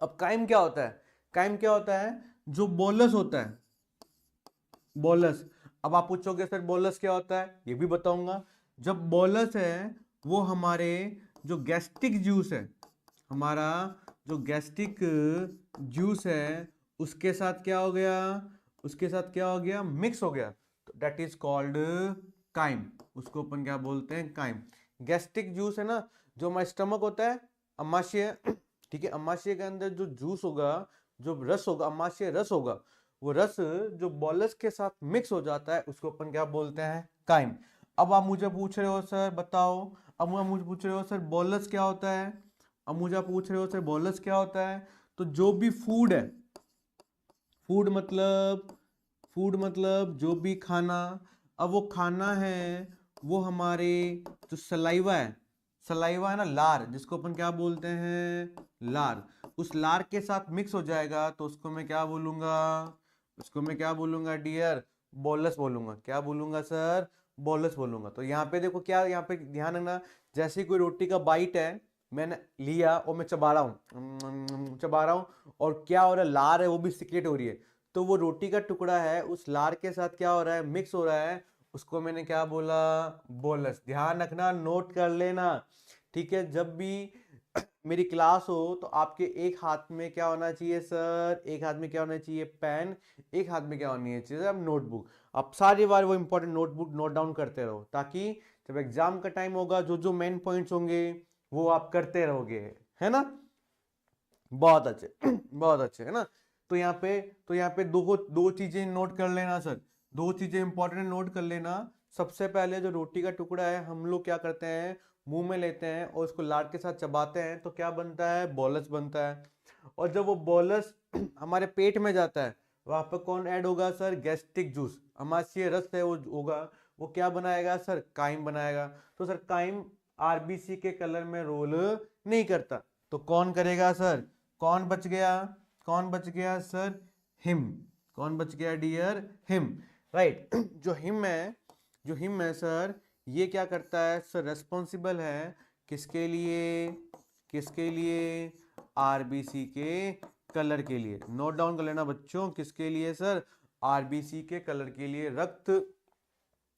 अब काइम क्या होता है, काइम क्या होता है, जो बोलस होता है, बोलस। अब आप पूछोगे सर बोलस क्या होता है, ये भी बताऊंगा। जब बोलस है वो हमारे जो गैस्ट्रिक जूस है, हमारा जो गैस्ट्रिक जूस है उसके साथ क्या हो गया, उसके साथ क्या हो गया, मिक्स हो गया, तो दैट इज कॉल्ड काइम। उसको अपन क्या बोलते हैं, काइम। गैस्ट्रिक जूस है ना, जो हमारा स्टमक होता है, अमाशय, ठीक है, अमाशय के अंदर जो जूस होगा, जो रस होगा, अमाशय रस होगा, वो रस जो बोलस के साथ मिक्स हो जाता है उसको अपन क्या बोलते हैं, काइम। अब आप मुझे पूछ रहे हो सर बताओ, अब आप मुझे पूछ रहे हो सर बोलस क्या होता है, अब मुझे पूछ रहे हो सर बोलस क्या होता है, तो जो भी फूड है, फूड मतलब जो भी खाना, अब वो खाना है वो हमारे जो सलाइवा है ना, लार, जिसको अपन क्या बोलते हैं, लार, उस लार के साथ मिक्स हो जाएगा, तो उसको मैं क्या बोलूंगा, उसको मैं क्या बोलूंगा डियर, बोलस बोलूंगा। क्या बोलूंगा सर, बोलस बोलूंगा। तो यहाँ पे देखो क्या, यहाँ पे ध्यान रखना, जैसे कोई रोटी का बाइट है, मैंने लिया और मैं चबा रहा हूँ, और क्या हो रहा है, लार है वो भी सिक्रेट हो रही है, तो वो रोटी का टुकड़ा है उस लार के साथ क्या हो रहा है, मिक्स हो रहा है, उसको मैंने क्या बोला, बोलस। ध्यान रखना, नोट कर लेना, ठीक है। जब भी मेरी क्लास हो तो आपके एक हाथ में क्या होना चाहिए सर, एक हाथ में क्या होना चाहिए, पेन, एक हाथ में क्या होनी चाहिए सर, नोटबुक। आप सारी बार वो इंपॉर्टेंट नोटबुक नोट डाउन करते रहो, ताकि जब एग्जाम का टाइम होगा जो जो मेन पॉइंट्स होंगे वो आप करते रहोगे, है ना। बहुत अच्छे बहुत अच्छे, है ना। तो यहाँ पे दो दो चीजें नोट कर लेना सर, दो चीजें इंपॉर्टेंट नोट कर लेना। सबसे पहले जो रोटी का टुकड़ा है हम लोग क्या करते हैं, मुंह में लेते हैं और उसको लाड के साथ चबाते हैं तो क्या बनता है, बोलस बनता है। और जब वो बोलस हमारे पेट में जाता है, वहां पर कौन ऐड होगा सर, गैस्ट्रिक जूस, अमाशय रस है वो होगा, वो क्या बनाएगा सर, काइम बनाएगा। तो सर काइम आरबीसी के कलर में रोल नहीं करता, तो कौन करेगा सर, कौन बच गया, कौन बच गया सर, हिम। कौन बच गया डियर, हिम, राइट। जो हिम है, जो हिम है सर, ये क्या करता है सर, रेस्पॉन्सिबल है किसके लिए, किसके लिए, आरबीसी के कलर के लिए। नोट डाउन कर लेना बच्चों, किसके लिए सर, आरबीसी के कलर के लिए। रक्त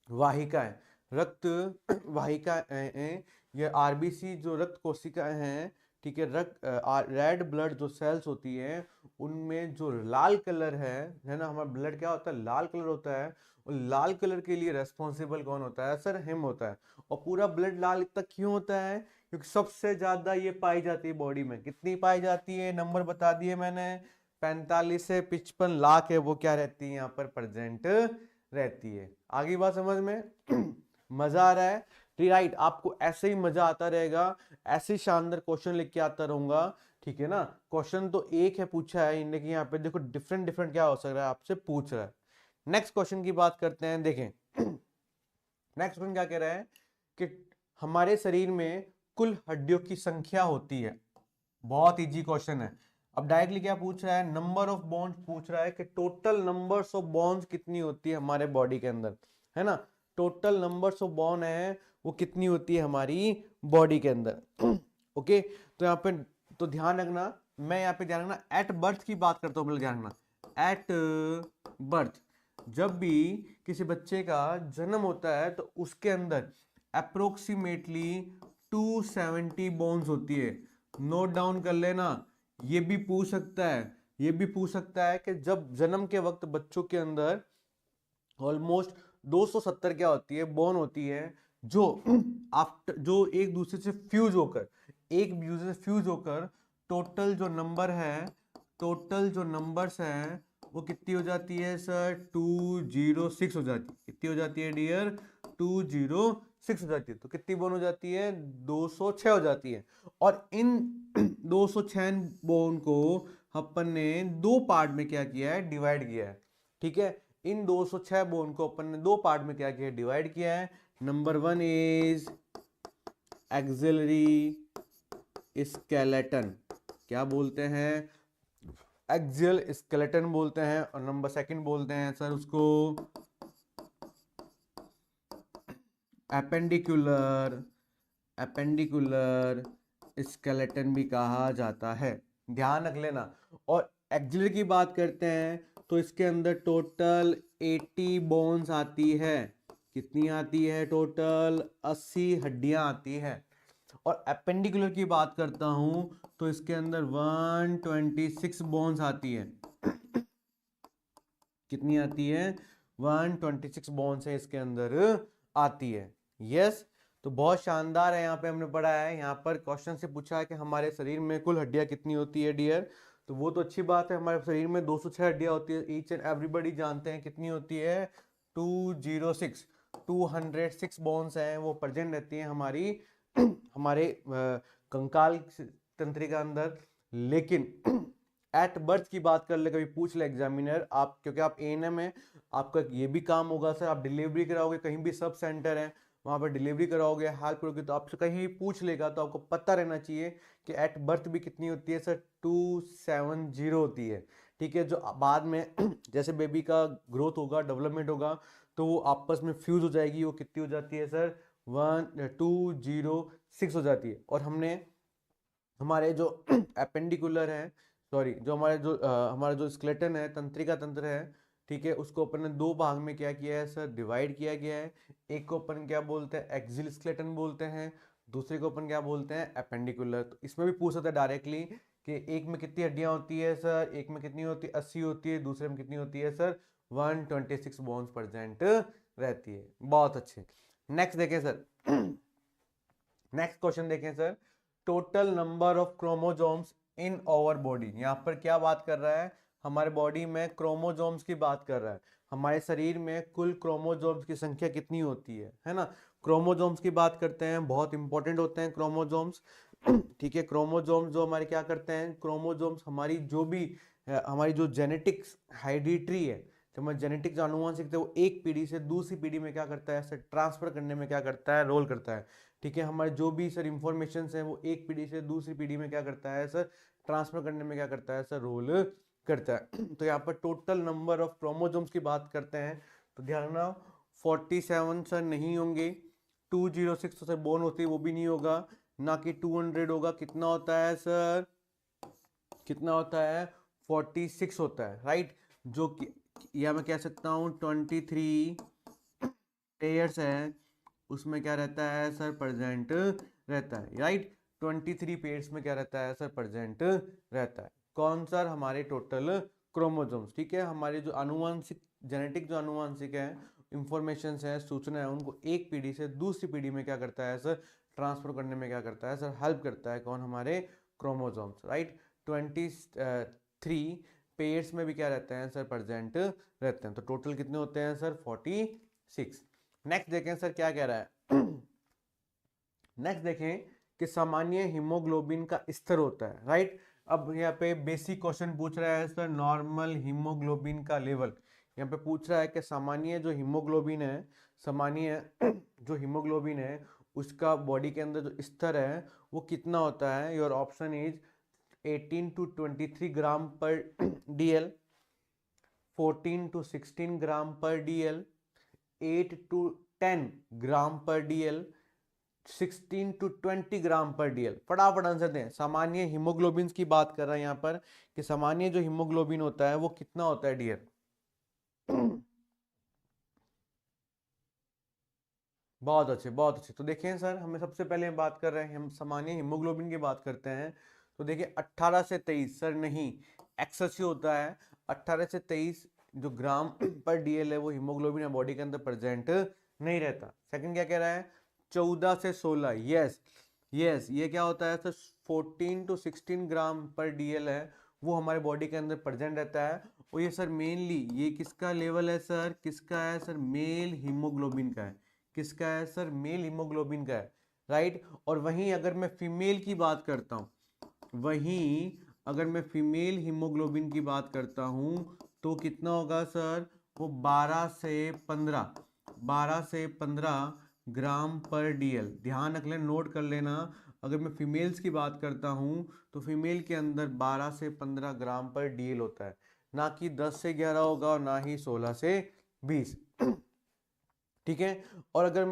वाहिकाएं, रक्त वाहिकाएं, ये आरबीसी जो रक्त कोशिकाएं हैं, ठीक है, रक्त रेड ब्लड जो सेल्स होती है उनमें जो लाल कलर है ना, हमारा ब्लड क्या होता है, लाल कलर होता है। और लाल कलर के लिए रेस्पॉन्सिबल कौन होता है सर, हिम होता है। और पूरा ब्लड लाल तक क्यों होता है, क्योंकि सबसे ज्यादा ये पाई जाती है बॉडी में। कितनी पाई जाती है, नंबर बता दिए मैंने, 45 से 55 लाख है वो क्या रहती है यहाँ पर प्रेजेंट रहती है। आगे बात समझ में मजा आ रहा है, राइट। आपको ऐसे ही मजा आता रहेगा, ऐसे शानदार क्वेश्चन लेके आता रहूंगा, ठीक है ना। क्वेश्चन तो एक है पूछा है इनने, कि यहाँ पे देखो डिफरेंट डिफरेंट क्या हो सकता है आपसे पूछ रहा है। नेक्स्ट क्वेश्चन की बात करते हैं, देखें नेक्स्ट क्वेश्चन क्या कह रहा है कि हमारे शरीर में कुल हड्डियों की संख्या होती है। बहुत इजी क्वेश्चन है। अब डायरेक्टली क्या पूछ रहा है, नंबर ऑफ बॉन्ड्स पूछ रहा है कि टोटल नंबर्स ऑफ बॉन्ड्स कितनी होती है हमारे बॉडी के अंदर, है ना। टोटल नंबर्स ऑफ बॉन्ड है वो कितनी होती है हमारी बॉडी के अंदर। ओके, तो यहाँ पे तो ध्यान रखना, मैं यहाँ पे ध्यान रखना एट बर्थ की बात करता हूँ, पहले ध्यान रखना एट बर्थ। जब भी किसी बच्चे का जन्म होता है तो उसके अंदर अप्रोक्सीमेटली 270 बोन्स होती है। नोट डाउन कर लेना। ये भी पूछ सकता है, ये भी पूछ सकता है कि जब जन्म के वक्त बच्चों के अंदर ऑलमोस्ट 270 क्या होती है, बोन होती है, जो आफ्टर जो एक दूसरे से फ्यूज होकर, एक दूसरे से फ्यूज होकर टोटल जो नंबर है, टोटल जो नंबर्स हैं वो कितनी हो जाती है सर, 206 हो जाती है। कितनी हो जाती है डियर, 206 हो जाती है। तो कितनी बोन हो जाती है, 206 हो जाती है। और इन 206 बोन को अपन ने दो पार्ट में क्या किया है, डिवाइड किया है, ठीक है। इन 206 बोन को अपन ने दो पार्ट में क्या किया है, डिवाइड किया है। नंबर 1 इज एक्सिलरी स्केलेटन, क्या बोलते हैं, एक्सियल स्केलेटन बोलते हैं। और नंबर सेकंड बोलते हैं सर उसको एपेंडिकुलर, एपेंडिकुलर स्केलेटन भी कहा जाता है, ध्यान रख लेना। और एक्सिलरी की बात करते हैं तो इसके अंदर टोटल 80 बोन्स आती है। कितनी आती है, टोटल 80 हड्डियां आती है। और एपेंडिकुलर की बात करता हूं तो इसके अंदर 126 बोन्स आती है। कितनी आती है, 126 बोन्स है इसके अंदर आती है। यस, तो बहुत शानदार है। यहाँ पे हमने पढ़ा है, यहाँ पर क्वेश्चन से पूछा है कि हमारे शरीर में कुल हड्डियां कितनी होती है डियर। तो वो तो अच्छी बात है, हमारे शरीर में 206 हड्डियां होती है। ईच एंड एवरीबॉडी जानते हैं कितनी होती है, 206, 206 बोन्स हैं वो प्रेजेंट रहती हैं हमारी हमारे कंकाल तंत्रिका अंदर। लेकिन एट बर्थ की बात कर ले, कभी पूछ ले एग्जामिनर, आप क्योंकि आप एएनएम है, आपका ये भी काम होगा सर, आप डिलीवरी कराओगे, कहीं भी सब सेंटर है वहां पर डिलीवरी कराओगे, हेल्प करोगे, तो आपसे कहीं भी पूछ लेगा, तो आपको पता रहना चाहिए कि एट बर्थ भी कितनी होती है सर, 270 होती है, ठीक है। जो बाद में जैसे बेबी का ग्रोथ होगा, डेवलपमेंट होगा, तो वो आपस में फ्यूज हो जाएगी, वो कितनी हो जाती है सर, 206 हो जाती है। और हमने हमारे जो एपेंडिकुलर है, सॉरी, जो हमारा जो स्केलेटन है, तंत्रिका तंत्र है, ठीक है, उसको अपन ने दो भाग में क्या किया है सर, डिवाइड किया गया है। एक को अपन क्या बोलते हैं, एक्सियल स्केलेटन बोलते हैं, दूसरे को अपन क्या बोलते हैं, एपेंडिकुलर। तो इसमें भी पूछ सकते हैं डायरेक्टली कि एक में कितनी हड्डियां होती है सर, एक में कितनी होती है, 80 होती है, दूसरे में कितनी होती है सर, 126 बोन्स प्रेजेंट रहती है। बहुत अच्छे। नेक्स्ट देखें सर, नेक्स्ट क्वेश्चन देखें sir, total number of chromosomes in our body. यहाँ पर क्या बात कर रहा है, हमारे बॉडी में क्रोमोसोम्स की बात कर रहा है। हमारे शरीर में कुल क्रोमोसोम्स की संख्या कितनी होती है ना। क्रोमोसोम्स की बात करते हैं, बहुत इंपॉर्टेंट होते हैं क्रोमोसोम्स। ठीक है, क्रोमोसोम्स जो हमारे क्या करते हैं, क्रोमोसोम्स हमारी जो भी हमारी जो जेनेटिक्स हेरिडिटरी है, जो हमारे जेनेटिक जो आनुवंशिक थे, वो एक पीढ़ी से दूसरी पीढ़ी में क्या करता है सर, ट्रांसफर करने में क्या करता है, रोल करता है। ठीक है, हमारे जो भी सर इंफॉर्मेशन है वो एक पीढ़ी से दूसरी पीढ़ी में क्या करता है सर, ट्रांसफर करने में क्या करता है सर, रोल करता है। तो यहाँ पर टोटल नंबर ऑफ क्रोमोसोम्स की बात करते हैं, तो ध्यान रखना 47 सर नहीं होंगे, 206 तो सर बोन होती है वो भी नहीं होगा, ना कि 200 होगा। कितना होता है सर, कितना होता है, 46 होता है, राइट। जो कि या मैं कह सकता हूँ 23 पेयर्स है, उसमें क्या रहता है सर, प्रेजेंट रहता है, राइट। 23 पेयर्स में क्या रहता है सर, प्रेजेंट रहता है। कौन सर, हमारे टोटल क्रोमोसोम्स। ठीक है, हमारे जो आनुवंशिक जेनेटिक जो आनुवंशिक है इंफॉर्मेशन है, सूचना है, उनको एक पीढ़ी से दूसरी पीढ़ी में क्या करता है सर, ट्रांसफर करने में क्या करता है सर, हेल्प करता है। कौन, हमारे क्रोमोसोम्स, राइट। 23 पेयर्स में भी क्या रहते हैं सर, प्रेजेंट रहते हैं। तो टोटल कितने होते हैं सर, 46। नेक्स्ट देखें सर क्या कह रहा है। नेक्स्ट देखें कि सामान्य हीमोग्लोबिन का स्तर होता है, राइट। अब यहाँ पे बेसिक क्वेश्चन पूछ रहा है सर, नॉर्मल हीमोग्लोबिन का लेवल। यहाँ पे पूछ रहा है कि सामान्य जो हीमोग्लोबिन है, सामान्य जो हीमोग्लोबिन है उसका बॉडी के अंदर जो स्तर है वो कितना होता है। योर ऑप्शन इज 18 to 23 ग्राम पर DL, 14 to 16 ग्राम पर DL, 8 to 10 ग्राम पर DL, 16 to 20 ग्राम पर DL। फटाफट आंसर दें। सामान्य हीमोग्लोबिन की बात कर रहे हैं यहाँ पर कि सामान्य जो हीमोग्लोबिन होता है वो कितना होता है DL। बहुत अच्छे, बहुत अच्छे। तो देखिए सर, हमें सबसे पहले बात कर रहे हैं, हम सामान्य हीमोग्लोबिन की बात करते हैं। तो देखिए 18 से 23 सर नहीं, एक्सेसिव होता है। 18 से 23 जो ग्राम पर DL है वो हीमोग्लोबिन बॉडी के अंदर प्रेजेंट नहीं रहता। सेकंड क्या कह रहा है, 14 से 16, यस यस, ये क्या होता है सर, 14 to 16 ग्राम पर DL है, वो हमारे बॉडी के अंदर प्रेजेंट रहता है। और ये सर मेनली ये किसका लेवल है सर, किसका है सर, मेल हीमोग्लोबिन का है। किसका है सर, मेल हीमोग्लोबिन का है, राइट। और वहीं अगर मैं फीमेल की बात करता हूँ, वहीं अगर मैं फीमेल हीमोग्लोबिन की बात करता हूँ तो कितना होगा सर, वो 12 से 15 ग्राम पर DL। ध्यान रख लें, नोट कर लेना। अगर मैं फीमेल्स की बात करता हूँ तो फीमेल के अंदर 12 से 15 ग्राम पर DL होता है, ना कि 10 से 11 होगा और ना ही 16 से 20। ठीक है। और अगर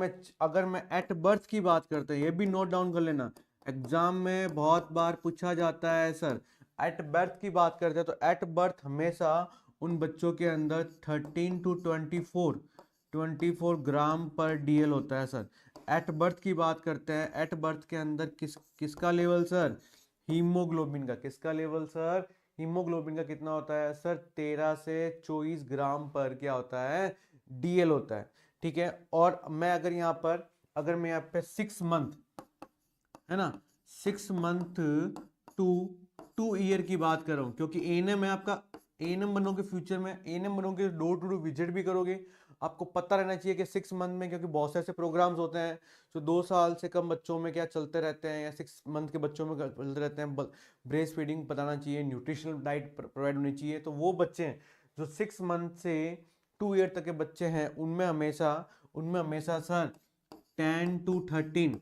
मैं एट बर्थ की बात करते हैं, ये भी नोट डाउन कर लेना, एग्जाम में बहुत बार पूछा जाता है सर। एट बर्थ की बात करते हैं तो एट बर्थ हमेशा उन बच्चों के अंदर 13 to 24 ग्राम पर DL होता है सर। एट बर्थ की बात करते हैं, एट बर्थ के अंदर किसका लेवल सर, हीमोग्लोबिन का। किसका लेवल सर, हीमोग्लोबिन का कितना होता है सर, 13 से 24 ग्राम पर क्या होता है, DL होता है। ठीक है। और मैं अगर यहाँ पर, अगर मैं यहाँ पे 6 मंथ है ना, 6 मंथ टू 2 ईयर की बात कर रहा हूँ, क्योंकि एएनएम है आपका, एएनएम बनोगे फ्यूचर में, एएनएम बनोगे, डोर टू डोर विजिट भी करोगे। आपको पता रहना चाहिए कि 6 मंथ में, क्योंकि बहुत से ऐसे प्रोग्राम्स होते हैं जो 2 साल से कम बच्चों में क्या चलते रहते हैं, या 6 मंथ के बच्चों में चलते रहते हैं। ब्रेस्ट फीडिंग बताना चाहिए, न्यूट्रिशनल डाइट प्रोवाइड होनी चाहिए। तो वो बच्चे हैं जो 6 मंथ से 2 ईयर तक के बच्चे हैं, उनमें हमेशा सर 10 to 13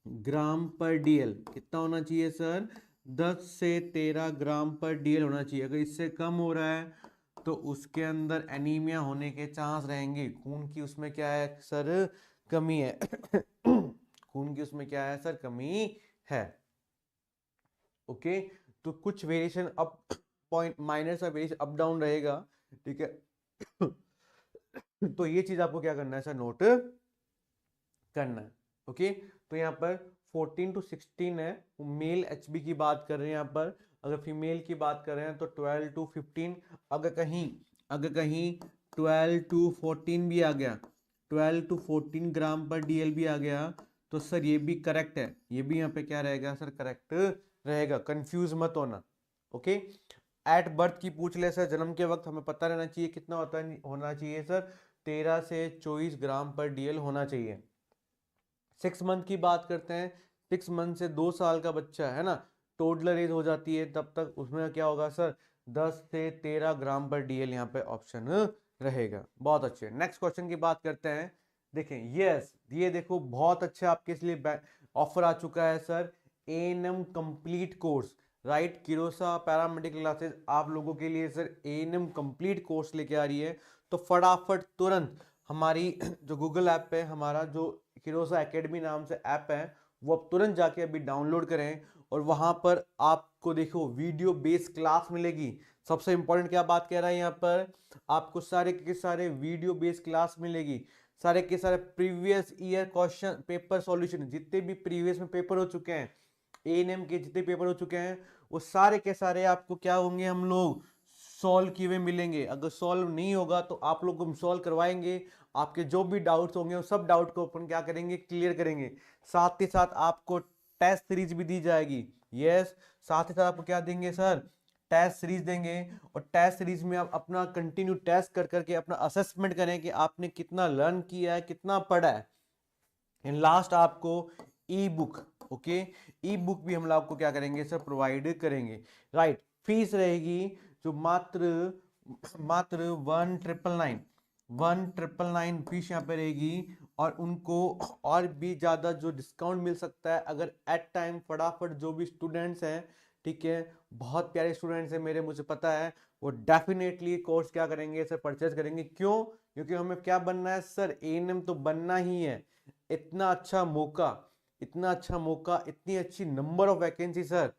ग्राम पर DL कितना होना चाहिए सर, 10 से 13 ग्राम पर DL होना चाहिए। अगर इससे कम हो रहा है तो उसके अंदर एनीमिया होने के चांस रहेंगे। खून की उसमें क्या है सर, कमी है। खून की उसमें क्या है सर, कमी है। ओके। तो कुछ वेरिएशन अप, पॉइंट माइनर सा वेरिएशन अप डाउन रहेगा। ठीक है। तो ये चीज आपको क्या करना है सर, नोट करना है। ओके, तो यहाँ पर 14 to 16 है, मेल एचबी की बात कर रहे हैं यहाँ पर। अगर फीमेल की बात कर रहे हैं तो 12 to 15। अगर कहीं 12 to 14 भी आ गया, 12 to 14 ग्राम पर डीएल भी आ गया, तो सर ये भी करेक्ट है, ये भी यहाँ पे क्या रहेगा सर, करेक्ट रहेगा, कंफ्यूज मत होना। ओके, एट बर्थ की पूछ ले सर, जन्म के वक्त हमें पता रहना चाहिए कितना होना चाहिए सर, 13 से 24 ग्राम पर डीएल होना चाहिए। 6 मंथ की बात करते हैं, 6 मंथ से 2 साल का बच्चा है ना, टोडलर एज हो जाती है, तब तक उसमें क्या होगा सर, 10 से 13 ग्राम पर डीएल यहाँ पे ऑप्शन रहेगा। बहुत अच्छे, नेक्स्ट क्वेश्चन की बात करते हैं। देखें, यस, ये देखो बहुत अच्छा आपके लिए ऑफर आ चुका है sir, ANM complete course, right, Kirosa paramedical classes आप लोगों के लिए सर एएनएम कंप्लीट कोर्स लेके आ रही है। तो फटाफट तुरंत हमारी जो गूगल ऐप पे हमारा जो किरोसा एकेडमी नाम से ऐप है, वो आप तुरंत जाके अभी डाउनलोड करें, और वहां पर आपको देखो वीडियो बेस्ड क्लास मिलेगी। सबसे इंपॉर्टेंट क्या बात कह रहा है यहाँ पर, आपको सारे के सारे वीडियो बेस्ड क्लास मिलेगी, सारे के सारे previous year question paper solution, जितने भी प्रीवियस में पेपर हो चुके हैं, एएनएम के जितने पेपर हो चुके हैं, वो सारे के सारे आपको क्या होंगे, हम लोग सॉल्व किए हुए मिलेंगे। अगर सॉल्व नहीं होगा तो आप लोग हम सॉल्व करवाएंगे, आपके जो भी डाउट्स होंगे वो सब डाउट को अपन क्या करेंगे, क्लियर करेंगे। साथ ही साथ आपको टेस्ट सीरीज भी दी जाएगी। यस, साथ ही साथ आपको क्या देंगे सर, टेस्ट सीरीज देंगे, और टेस्ट सीरीज में आप अपना कंटिन्यू टेस्ट कर करके अपना असेसमेंट करें कि आपने कितना लर्न किया है, कितना पढ़ा है। एंड लास्ट आपको ई बुक, ओके, ई बुक भी हम लोग आपको क्या करेंगे सर, प्रोवाइड करेंगे, राइट। फीस रहेगी जो मात्र 1,999 फीस यहाँ पे रहेगी, और उनको और भी ज्यादा जो डिस्काउंट मिल सकता है अगर एट टाइम फटाफट जो भी स्टूडेंट्स हैं, ठीक है, बहुत प्यारे स्टूडेंट्स हैं मेरे, मुझे पता है, वो डेफिनेटली कोर्स क्या करेंगे सर, परचेज करेंगे। क्यों? क्योंकि हमें क्या बनना है सर, एएनएम तो बनना ही है। इतना अच्छा मौका, इतना अच्छा मौका, इतनी अच्छी नंबर ऑफ वैकेंसी सर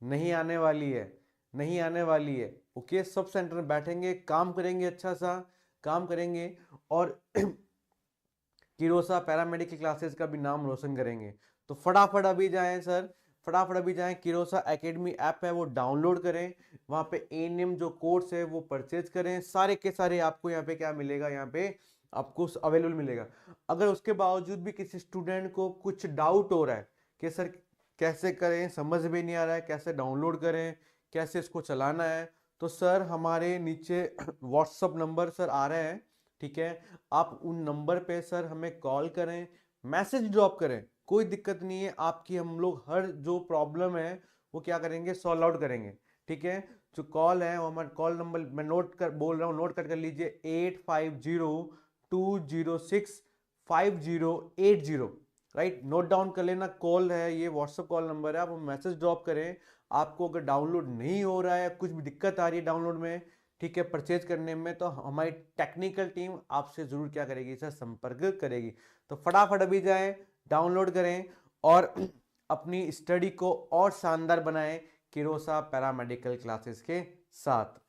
नहीं आने वाली है, नहीं आने वाली है। ओके, सब सेंटर में बैठेंगे, काम करेंगे, अच्छा सा काम करेंगे, और किरोसा पैरामेडिकल क्लासेस का भी नाम रोशन करेंगे। तो फटाफट अभी जाएं सर, फटाफट अभी जाएं, किरोसा एकेडमी ऐप है वो डाउनलोड करें, वहां पे एएनएम जो कोर्स है वो परचेज करें, सारे के सारे आपको यहाँ पे क्या मिलेगा, यहाँ पे आपको अवेलेबल मिलेगा। अगर उसके बावजूद भी किसी स्टूडेंट को कुछ डाउट हो रहा है कि सर कैसे करें, समझ में नहीं आ रहा है, कैसे डाउनलोड करें, कैसे इसको चलाना है, तो सर हमारे नीचे व्हाट्सअप नंबर सर आ रहे हैं, ठीक है, आप उन नंबर पे सर हमें कॉल करें, मैसेज ड्रॉप करें, कोई दिक्कत नहीं है आपकी, हम लोग हर जो प्रॉब्लम है वो क्या करेंगे, सॉल्व आउट करेंगे, ठीक है। जो कॉल है वो हमारा कॉल नंबर मैं नोट कर बोल रहा हूँ, नोट कर लीजिए, 8502065080, राइट, नोट डाउन कर लेना, कॉल है ये, व्हाट्सएप कॉल नंबर है, आप मैसेज ड्रॉप करें। आपको अगर डाउनलोड नहीं हो रहा है, कुछ भी दिक्कत आ रही है डाउनलोड में, ठीक है, परचेज करने में, तो हमारी टेक्निकल टीम आपसे जरूर क्या करेगी सर, संपर्क करेगी। तो फटाफट अभी जाएं, डाउनलोड करें, और अपनी स्टडी को और शानदार बनाएं किरोसा पैरामेडिकल क्लासेस के साथ।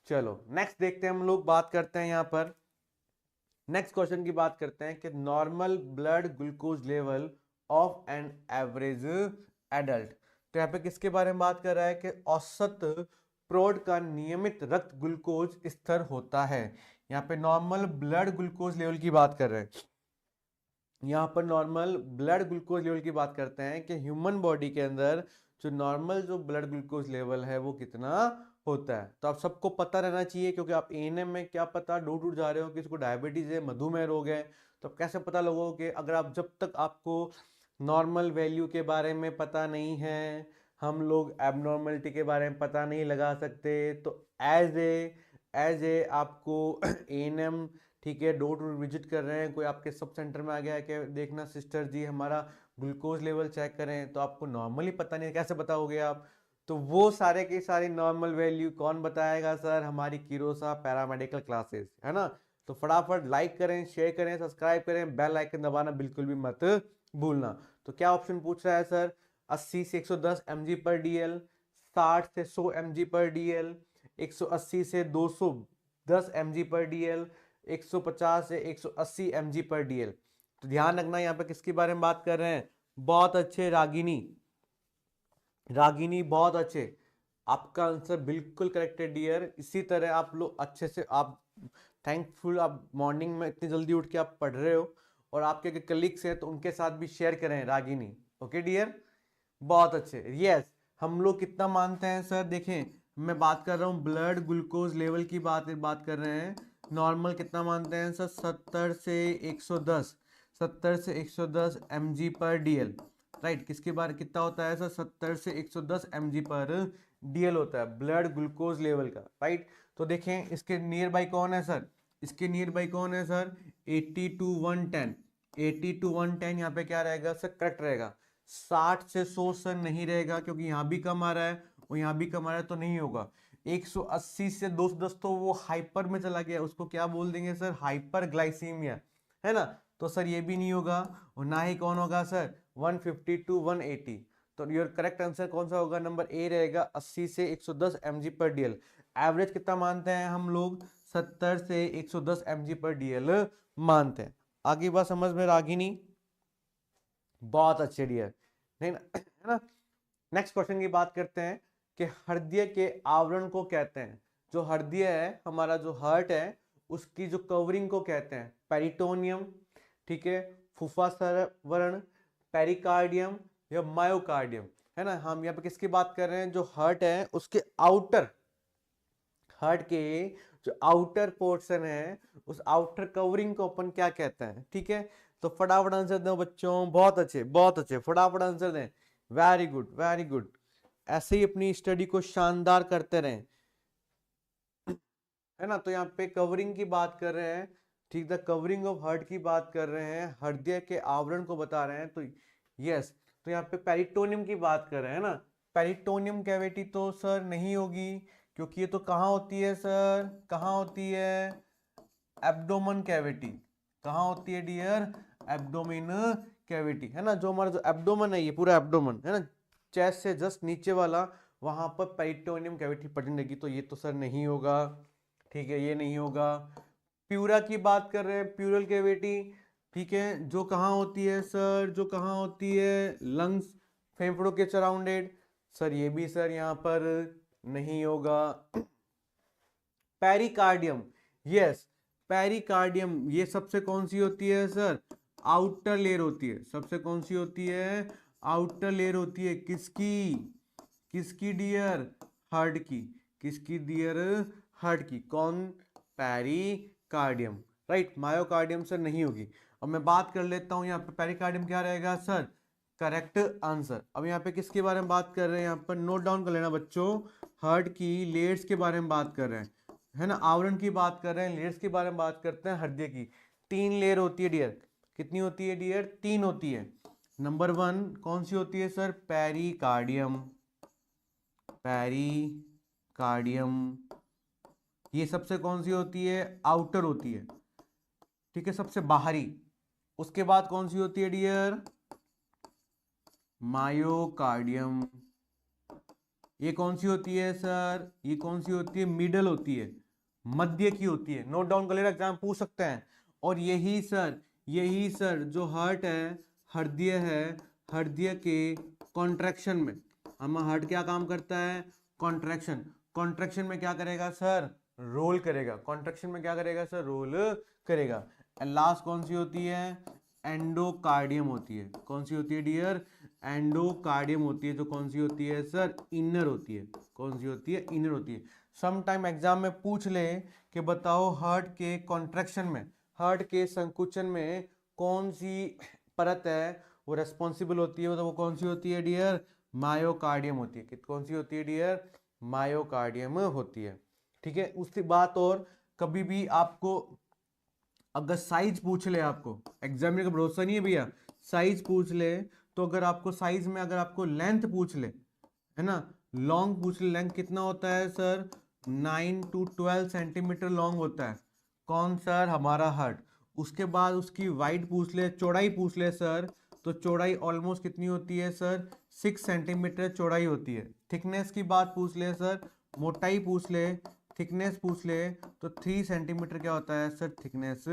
चलो नेक्स्ट देखते हैं, हम लोग बात करते हैं यहाँ पर, नेक्स्ट क्वेश्चन की बात करते हैं कि normal blood glucose level of an average adult. तो यहाँ पे किसके बारे में बात कर रहा है कि औसत प्रौढ़ का नियमित रक्त ग्लूकोज स्तर होता है। यहाँ पे नॉर्मल ब्लड ग्लूकोज लेवल की बात कर रहे हैं, यहाँ पर नॉर्मल ब्लड ग्लूकोज लेवल की बात करते हैं कि ह्यूमन बॉडी के अंदर जो नॉर्मल जो ब्लड ग्लूकोज लेवल है वो कितना होता है। तो आप सबको पता रहना चाहिए, क्योंकि आप एएनएम में क्या पता दूर दूर जा रहे हो, किसी को डायबिटीज है, मधुमेह रोग है, तो आप कैसे पता लगोगे, अगर आप जब तक आपको नॉर्मल वैल्यू के बारे में पता नहीं है, हम लोग एबनॉर्मलिटी के बारे में पता नहीं लगा सकते, तो एज ए आपको एएनएम, ठीक है, डोर टू विजिट कर रहे हैं, कोई आपके सब सेंटर में आ गया है कि देखना सिस्टर जी हमारा ग्लूकोज लेवल चेक करें, तो आपको नॉर्मली पता नहीं, कैसे बताओगे आप? तो वो सारे की सारी नॉर्मल वैल्यू कौन बताएगा सर, हमारी किरोसा पैरामेडिकल क्लासेस, है ना। तो फटाफट लाइक करें, शेयर करें, सब्सक्राइब करें, बेल आइकन दबाना बिल्कुल भी मत भूलना। तो क्या ऑप्शन पूछ रहा है सर, 80 से 110 mg पर डीएल, 60 से 100 mg पर डीएल, 180 से 210 mg पर डीएल, 150 से 180 mg पर डीएल। तो ध्यान रखना यहाँ पे किसके बारे में बात कर रहे हैं, बहुत अच्छे रागिनी, रागिनी बहुत अच्छे, आपका आंसर बिल्कुल करेक्ट है डियर। इसी तरह आप लोग अच्छे से, आप थैंकफुल, आप मॉर्निंग में इतनी जल्दी उठ के आप पढ़ रहे हो, और आपके कलीग्स हैं तो उनके साथ भी शेयर करें रागिनी। ओके डियर, बहुत अच्छे। यस, हम लोग कितना मानते हैं सर, देखें मैं बात कर रहा हूँ ब्लड ग्लूकोज लेवल की बात कर रहे हैं। नॉर्मल कितना मानते हैं सर, 70 से 110, 70 से 110 mg पर DL, राइट। किसके बारे कितना होता है सर, 70 से 110 mg पर DL होता है ब्लड ग्लूकोज लेवल का, राइट। तो देखें इसके नियर बाई कौन है सर, इसके नियर बाई कौन है सर, 80 to 110, 80 to 110 यहाँ पे क्या रहेगा सर, करेक्ट रहेगा। 60 से 100 सर नहीं रहेगा, क्योंकि यहाँ भी कम आ रहा है और यहाँ भी कम आ रहा है, तो नहीं होगा। 180 से 210 तो वो हाइपर में चला गया, उसको क्या बोल देंगे सर, हाइपर ग्लाइसीमिया, है ना। तो सर ये भी नहीं होगा, और ना ही कौन होगा सर, 150 to 180। तो योर करेक्ट आंसर कौन सा होगा, नंबर ए रहेगा, 80 से 110 mg पर DL। एवरेज कितना मानते हैं हम लोग, 70 से 110 mg पर DL मानते हैं। आगे बात समझ में रागिनी, बहुत अच्छे डियर, नहीं ना, है ना। नेक्स्ट क्वेश्चन की बात करते हैं कि हृदय के आवरण को कहते हैं, जो हृदय है हमारा, जो हार्ट है, उसकी जो कवरिंग को कहते हैं पेरिटोनियम, ठीक है, फुफ्फुस आवरण, पेरिकार्डियम या मायोकार्डियम, है ना। हम यहाँ पे किसकी बात कर रहे हैं, जो हार्ट है उसके आउटर, हार्ट के जो आउटर पोर्शन है, उस आउटर कवरिंग को अपन क्या कहते हैं, ठीक है। तो फटाफट आंसर दो बच्चों, बहुत अच्छे बहुत अच्छे, फटाफट आंसर दें, वेरी गुड वेरी गुड। ऐसे ही अपनी स्टडी को शानदार करते रहें, है ना। तो यहाँ पे कवरिंग की बात कर रहे हैं, ठीक, द कवरिंग ऑफ हार्ट की बात कर रहे हैं, हृदय के आवरण को बता रहे हैं, तो यस। तो यहाँ पे पेरिटोनियम की बात कर रहे हैं ना, पेरिटोनियम कैविटी तो सर नहीं होगी, क्योंकि ये तो कहाँ होती है सर, कहाँ होती है, एब्डोमेन कैविटी, कहाँ होती है डियर, एब्डोमेन कैविटी, है ना। जो हमारा जो एब्डोमेन है, ये पूरा एब्डोमेन है ना, चेस्ट से जस्ट नीचे वाला, वहां पर पेरिटोनियम कैविटी प्रेजेंट रहेगी, तो ये तो सर नहीं होगा, ठीक है, ये नहीं होगा। प्यूरा की बात कर रहे हैं, प्यूरल कैविटी, ठीक है, जो कहाँ होती है सर, जो कहाँ होती है, लंग्स, फेफड़ों के सराउंडेड, सर ये भी सर यहाँ पर नहीं होगा। पेरिकार्डियम, यस, पेरिकार्डियम ये सबसे कौन सी होती है सर, आउटर लेयर होती है, सबसे कौन सी होती है, आउटर लेयर होती है, किसकी, किसकी डियर, हार्ट की, किसकी डियर, हार्ट की, कौन, पेरिकार्डियम, राइट। मायोकार्डियम सर नहीं होगी। अब मैं बात कर लेता हूं यहाँ पे पेरिकार्डियम क्या रहेगा सर, करेक्ट आंसर। अब यहाँ पे किसके बारे में बात कर रहे हैं, यहाँ पर नोट डाउन कर लेना बच्चों, हार्ट की लेयर्स के बारे में बात कर रहे हैं, है ना, आवरण की बात कर रहे हैं, लेयर्स के बारे में बात करते हैं। हृदय की 3 लेयर होती है डियर, कितनी होती है डियर, 3 होती है। नंबर 1 कौन सी होती है सर, पेरिकार्डियम, पेरिकार्डियम, ये सबसे कौन सी होती है, आउटर होती है, ठीक है, सबसे बाहरी। उसके बाद कौन सी होती है डियर, मायोकार्डियम, ये कौन सी होती है सर, ये कौन सी होती है, मिडल होती है, मध्य की होती है। नोट डाउन कर लेना, एग्जाम पूछ सकते हैं। और यही सर जो हार्ट है, हृदय है, हृदय के कॉन्ट्रैक्शन में, हम हार्ट क्या काम करता है, कॉन्ट्रैक्शन, कॉन्ट्रैक्शन में क्या करेगा सर, रोल करेगा, कॉन्ट्रैक्शन में क्या करेगा सर, रोल करेगा। एंड लास्ट कौन सी होती है, एंडोकार्डियम होती है, कौन सी होती है डियर, एंडोकार्डियम होती है, जो कौन सी होती है सर, इनर होती है, कौन सी होती है, इनर होती है। सम टाइम एग्जाम में पूछ ले कि बताओ हार्ट के कॉन्ट्रैक्शन में, हार्ट के संकुचन में कौन सी परत है वो रेस्पॉन्सिबल होती है, तो वो कौन सी होती है डियर, मायोकार्डियम होती है, कौन सी होती है डियर, मायोकार्डियम होती है, ठीक है। उसकी बात, और कभी भी आपको अगर साइज पूछ ले, आपको एग्जामिनर का भरोसा नहीं है भैया, साइज पूछ ले, तो अगर आपको साइज में अगर आपको लेंथ पूछ ले, है ना, लॉन्ग पूछ ले, लेंथ कितना होता है सर, 9 to 12 सेंटीमीटर लॉन्ग होता है, कौन सर, हमारा हार्ट। उसके बाद उसकी वाइड पूछ ले, चौड़ाई पूछ ले सर, तो चौड़ाई ऑलमोस्ट कितनी होती है सर, 6 सेंटीमीटर चौड़ाई होती है। थिकनेस की बात पूछ ले सर, मोटाई पूछ ले, थिकनेस पूछ ले, तो 3 सेंटीमीटर क्या होता है सर, थिकनेस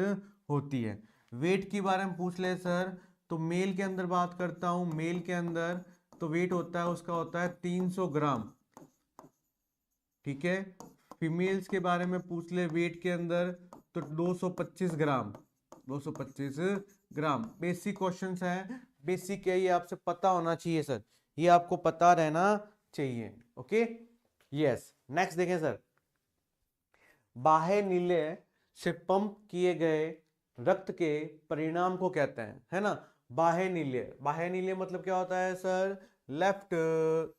होती है। वेट के बारे में पूछ ले सर, तो मेल के अंदर बात करता हूं, मेल के अंदर तो वेट होता है उसका होता है 300 ग्राम, ठीक है। फीमेल्स के बारे में पूछ ले वेट के अंदर तो 225 ग्राम, 225 ग्राम। बेसिक क्वेश्चंस हैं, बेसिक है, ये आपसे पता होना चाहिए सर, ये आपको पता रहना चाहिए। Okay, yes. नेक्स्ट देखें सर, बाह्य नीले से पंप किए गए रक्त के परिणाम को कहते हैं, है ना। बाह्य नीले, बाह्य नीले मतलब क्या होता है सर, लेफ्ट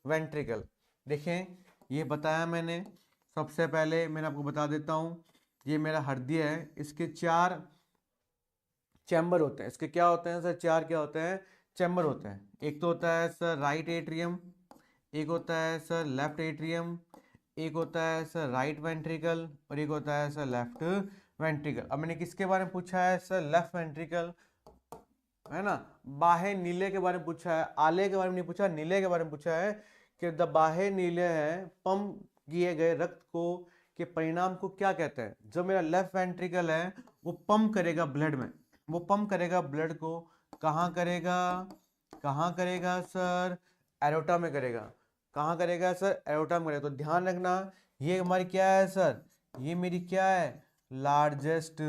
वेंट्रिकल। देखें, ये बताया मैंने, सबसे पहले मैंने आपको बता देता हूं, ये मेरा हृदय है, इसके 4 चैम्बर होते हैं। इसके क्या होते हैं सर, 4 क्या होते हैं, चैम्बर होते हैं। एक तो होता है सर राइट एट्रियम, एक होता है सर लेफ्ट एट्रियम, एक होता है सर राइट वेंट्रिकल, और एक होता है सर लेफ्ट वेंट्रिकल। अब मैंने किसके बारे में पूछा है सर, लेफ्ट वेंट्रिकल, है ना। बाह्य नीले के बारे में पूछा है, आले के बारे में नहीं पूछा, नीले के बारे में पूछा है कि द बाह्य नीले है पंप किए गए रक्त को के परिणाम को क्या कहते हैं। जो मेरा लेफ्ट वेंट्रिकल है वो पंप करेगा ब्लड में, वो पंप करेगा ब्लड को, कहाँ करेगा, कहाँ करेगा सर, एरोटा में करेगा। कहाँ करेगा सर, एरोटा में करेगा। तो ध्यान रखना, ये हमारी क्या है सर, ये मेरी क्या है, लार्जेस्ट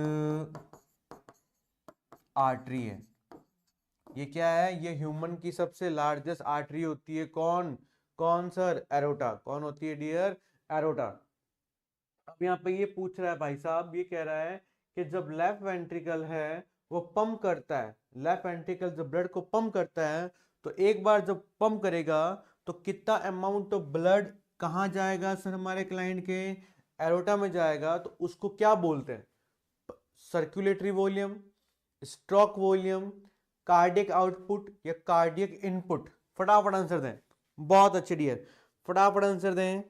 आर्टरी है। ये क्या है, ये ह्यूमन की सबसे लार्जेस्ट आर्टरी होती है। कौन, कौन सर, एरोटा। कौन होती है डियर, एरोटा। अब यहाँ पे ये पूछ रहा है भाई साहब, ये कह रहा है कि जब लेफ्ट वेंट्रिकल है वो पंप करता है, लेफ्ट वेंट्रिकल जब ब्लड को पंप करता है, तो एक बार जब पंप करेगा तो कितना अमाउंट ऑफ ब्लड कहाँ जाएगा सर, हमारे क्लाइंट के एरोटा में जाएगा। तो उसको क्या बोलते हैं, circulatory volume, stroke volume, cardiac output या कार्डियक इनपुट। फटाफट आंसर दें, बहुत अच्छे डियर, फटाफट आंसर दें,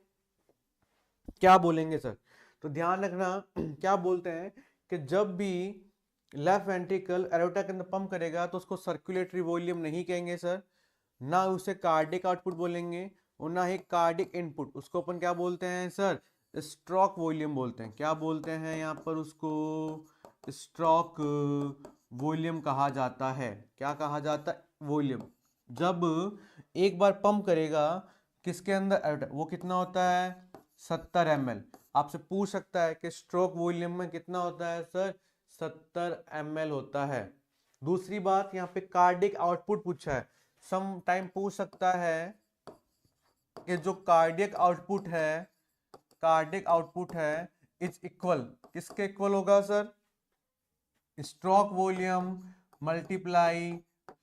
क्या बोलेंगे सर। तो ध्यान रखना क्या बोलते हैं कि जब भी लेफ्ट वेंट्रिकल एरोटा के अंदर पंप करेगा तो उसको सर्कुलेटरी वॉल्यूम नहीं कहेंगे सर, ना उसे कार्डियक आउटपुट बोलेंगे और ना ही कार्डियक इनपुट। उसको अपन क्या बोलते हैं सर, स्ट्रोक वॉल्यूम बोलते हैं। क्या बोलते हैं यहाँ पर उसको, स्ट्रोक वॉल्यूम कहा जाता है। क्या कहा जाता है, वॉल्यूम। जब एक बार पंप करेगा किसके अंदर, वो कितना होता है 70 ml। आपसे पूछ सकता है कि स्ट्रोक वॉल्यूम में कितना होता है सर, 70 ml होता है। दूसरी बात, यहाँ पे कार्डियक आउटपुट पूछा है, सम टाइम पूछ सकता है कि जो कार्डियक आउटपुट है, कार्डियक आउटपुट है इज इक्वल, किसके इक्वल होगा sir, stroke volume multiply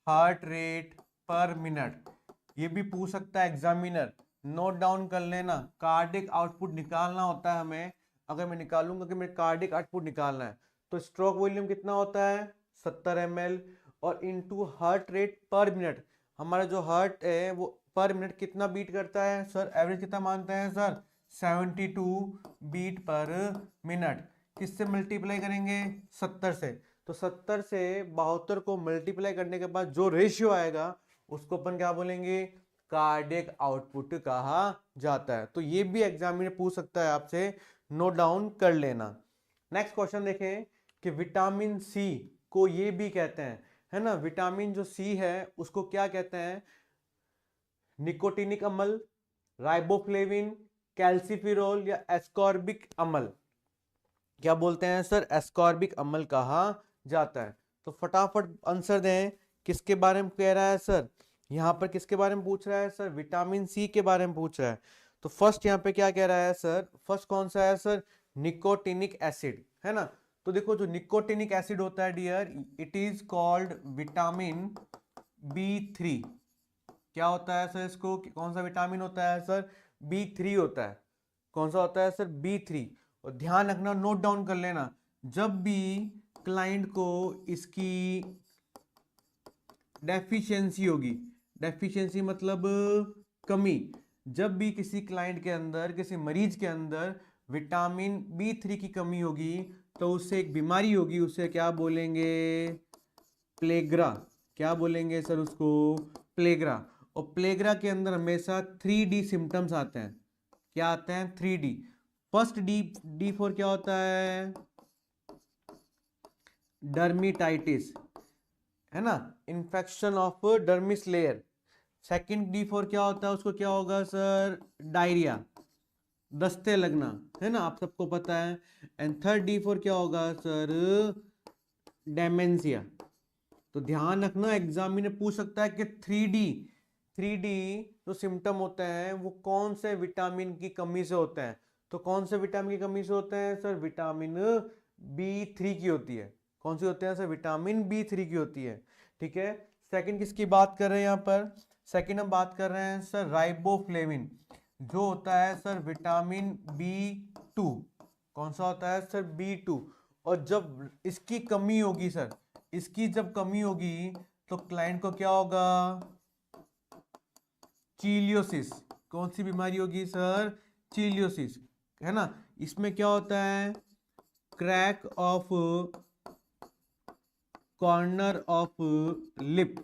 heart rate पर मिनट। ये भी पूछ सकता है एग्जामिनर, नोट डाउन कर लेना। कार्डियक आउटपुट निकालना होता है हमें, अगर मैं निकालूंगा कि मेरे कार्डियक आउटपुट निकालना है तो स्ट्रोक वॉल्यूम कितना होता है 70 ml और इनटू हार्ट रेट पर मिनट। हमारा जो हार्ट है वो पर मिनट कितना बीट करता है सर, एवरेज कितना मानते हैं सर, 72 बीट पर मिनट। किससे मल्टीप्लाई करेंगे, 70 से। तो 70 से 72 को मल्टीप्लाई करने के बाद जो रेशियो आएगा उसको अपन क्या बोलेंगे, कार्डियक आउटपुट कहा जाता है। तो ये भी एग्जामिनर पूछ सकता है आपसे, नोट डाउन कर लेना। नेक्स्ट क्वेश्चन देखें कि विटामिन सी को ये भी कहते हैं, है ना। विटामिन जो सी है उसको क्या कहते हैं, निकोटिनिक अम्ल, राइबोफ्लेविन, कैल्सिफिरोल या एस्कॉर्बिक अम्ल। क्या बोलते हैं सर, एस्कॉर्बिक अम्ल कहा जाता है। तो फटाफट आंसर दें, किसके बारे में कह रहा है सर, यहाँ पर किसके बारे में पूछ रहा है सर, विटामिन सी के बारे में पूछ रहा है। तो फर्स्ट यहाँ पे क्या कह रहा है सर, फर्स्ट कौन सा है सर, निकोटिनिक एसिड, है ना। तो देखो जो निकोटिनिक एसिड होता है dear, it is called vitamin B3। क्या होता है सर, इसको कौन सा विटामिन होता है सर, B3 होता है। कौन सा होता है सर, B3। और ध्यान रखना, नोट डाउन कर लेना, जब भी क्लाइंट को इसकी डेफिशिएंसी होगी, डेफिशिएंसी मतलब कमी, जब भी किसी क्लाइंट के अंदर, किसी मरीज के अंदर विटामिन B3 की कमी होगी तो उससे एक बीमारी होगी, उसे क्या बोलेंगे, प्लेग्रा। क्या बोलेंगे सर उसको, प्लेग्रा। और प्लेग्रा के अंदर हमेशा 3D सिम्टम्स आते हैं। क्या आते हैं, 3D। First D, D for क्या होता है, डर्मिटाइटिस, है ना, infection of dermis layer. Second D for क्या होता है, उसको क्या होगा सर, डायरिया, दस्ते लगना, है ना, आप सबको पता है। एंड थर्ड डी फॉर क्या होगा सर, डेमेंशिया। तो ध्यान रखना, एग्जाम में पूछ सकता है कि 3D जो सिम्टम होते हैं वो कौन से विटामिन की कमी से होते हैं। तो कौन से विटामिन की कमी से होते हैं सर, विटामिन B3 की होती है। कौन सी होते हैं सर, विटामिन B3 की होती है। ठीक है, सेकंड किसकी बात कर रहे हैं यहाँ पर, सेकंड हम बात कर रहे हैं सर राइबोफ्लेविन, जो होता है सर विटामिन B2। कौन सा होता है सर, B2। और जब इसकी कमी होगी सर, इसकी जब कमी होगी तो क्लाइंट को क्या होगा, चीलियोसिस। कौन सी बीमारी होगी सर, चीलियोसिस, है ना। इसमें क्या होता है, crack of corner of lip,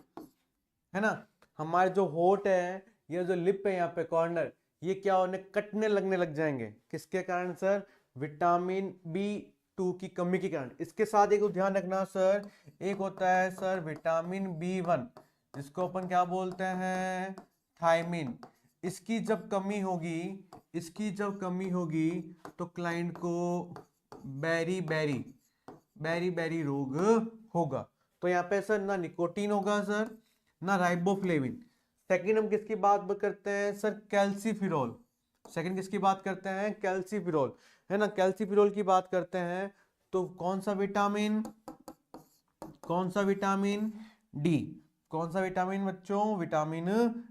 है ना, हमारे जो होठ है, ये जो लिप है यहाँ पे कॉर्नर, ये क्या होने, कटने लगने लग जाएंगे। किसके कारण सर, विटामिन B2 की कमी के कारण। इसके साथ एक ध्यान रखना सर, एक होता है सर विटामिन B1, जिसको अपन क्या बोलते हैं, थायमिन। इसकी जब कमी होगी, इसकी जब कमी होगी तो क्लाइंट को बेरी बेरी बेरी बेरी रोग होगा। तो यहाँ पे सर ना निकोटीन होगा सर, ना राइबोफ्लेविन। सेकंड हम किसकी बात करते हैं सर, कैल्सीफिरोल। सेकंड किसकी बात करते हैं, कैल्सीफिरोल, है ना, कैल्सीफिरोल की बात करते हैं। तो कौन सा विटामिन, कौन सा विटामिन, डी। कौन सा विटामिन बच्चों, विटामिन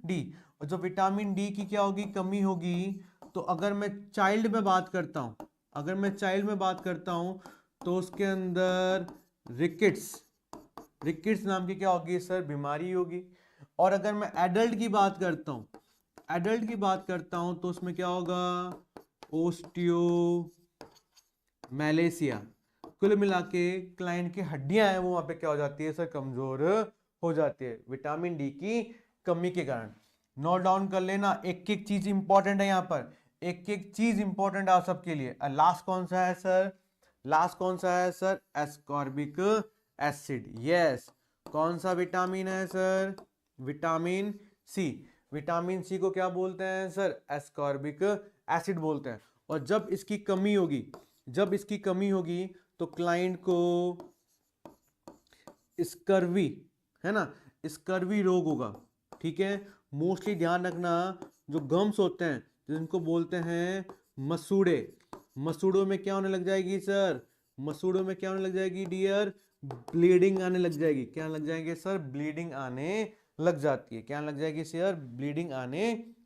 डी। और जो विटामिन डी की क्या होगी, कमी होगी, तो अगर मैं चाइल्ड में बात करता हूं, अगर मैं चाइल्ड में बात करता हूं तो उसके अंदर रिकेट्स, रिकेट्स नाम की क्या होगी सर, बीमारी होगी। और अगर मैं एडल्ट की बात करता हूं, एडल्ट की बात करता हूं तो उसमें क्या होगा, ओस्टियो मैलेशिया। कुल मिला के क्लाइंट की हड्डियां हैं वो वहां पे क्या हो जाती है सर, कमजोर हो जाती है, विटामिन डी की कमी के कारण। नोट डाउन कर लेना, एक एक चीज इंपॉर्टेंट है यहाँ पर, एक एक चीज इंपॉर्टेंट है आप सबके लिए। लास्ट कौन सा है सर, लास्ट कौन सा है सर, एस्कॉर्बिक एसिड। यस, कौन सा विटामिन है sir, vitamin C. Vitamin C को क्या बोलते हैं सर, एस्कॉर्बिक एसिड बोलते हैं। और जब इसकी कमी होगी, जब इसकी कमी होगी तो क्लाइंट को स्कर्वी, है ना, स्कर्वी रोग होगा। ठीक है, मोस्टली ध्यान रखना, जो गम्स होते हैं जिनको बोलते हैं मसूड़े, मसूड़ों में क्या होने लग जाएगी सर, मसूड़ों में क्या होने लग जाएगी डियर, ब्लीडिंग आने लग जाएगी। क्या लग जाएंगे सर, ब्लीडिंग आने लग जाती है। क्या लग जाएगी सर, ब्लीडिंग आने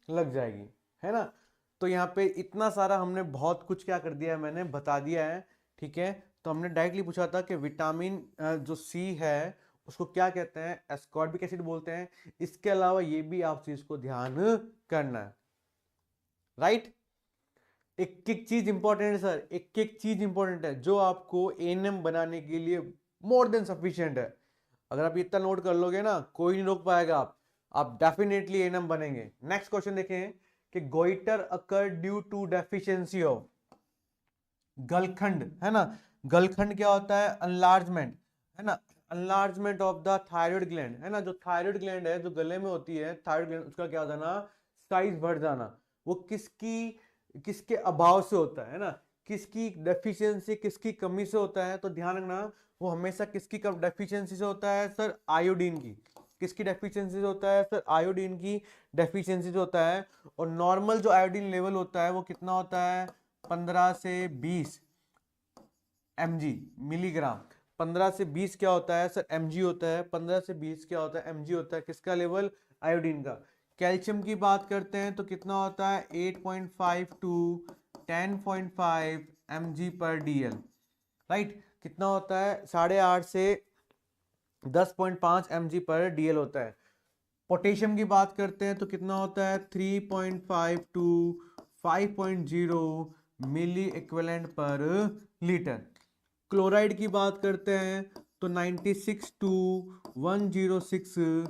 लग जाएगी, है ना। तो यहाँ पे इतना सारा हमने बहुत कुछ क्या कर दिया है, मैंने बता दिया है। ठीक है, तो हमने डायरेक्टली पूछा था कि विटामिन जो सी है उसको क्या कहते हैं, एस्कॉर्बिक एसिड बोलते हैं। इसके अलावा ये भी आप चीज को ध्यान करना है, राइट। एक एक चीज इंपॉर्टेंट है सर, एक एक चीज इंपॉर्टेंट है जो आपको एएनएम बनाने के लिए मोर देन सफिशिएंट है। अगर आप इतना नोट कर लोगे ना, कोई नहीं रोक पाएगा आप डेफिनेटली एएनएम बनेंगे। नेक्स्ट क्वेश्चन देखें कि goitre occur due to deficiency of, गलखंड, है ना, गलखंड क्या होता है, अनलार्जमेंट, है ना, enlargement of the thyroid gland, है ना, जो थायराइड ग्लैंड है जो गले में होती है, थायराइड ग्लैंड, उसका क्या हो जाना, साइज बढ़ जाना। वो किसकी, किसके अभाव से होता है ना, किसकी डेफिशिएंसी, किसकी कमी से होता है। तो ध्यान रखना, वो हमेशा किसकी डेफिशिएंसी से होता है सर, आयोडीन की। किसकी डेफिशिएंसी से होता है सर, आयोडीन की डेफिशिएंसी से होता है। और नॉर्मल जो आयोडीन लेवल होता है वो कितना होता है, 15 से 20 mg, मिलीग्राम। 15 से 20 क्या होता है सर, mg होता है। 15 से 20 क्या होता है, mg होता है। किसका लेवल, आयोडीन का। कैल्शियम की बात करते हैं तो कितना होता है, 8.5 टू 10.5 mg पर dl, राइट। कितना होता है, 8.5 से 10.5 mg पर dl होता है। पोटेशियम की बात करते हैं तो कितना होता है, 3.5 to 5.0 milliequivalent per litre. Chloride की बात करते हैं तो 96 to 106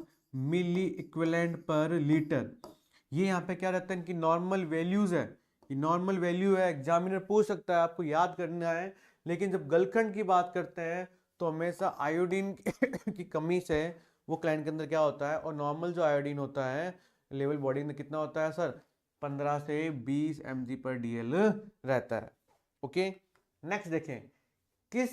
milliequivalent per litre. ये यहाँ पे क्या रहता है, इनकी नॉर्मल वैल्यूज है, ये नॉर्मल वैल्यू है, एग्जामिनर पूछ सकता है, आपको याद करना है। लेकिन जब गलखंड की बात करते हैं तो हमेशा आयोडीन की कमी से वो क्लाइंट के अंदर क्या होता है, और नॉर्मल जो आयोडीन होता है लेवल बॉडी में कितना होता है सर, 15 से 20 mg/dl रहता है। ओके, नेक्स्ट देखें, किस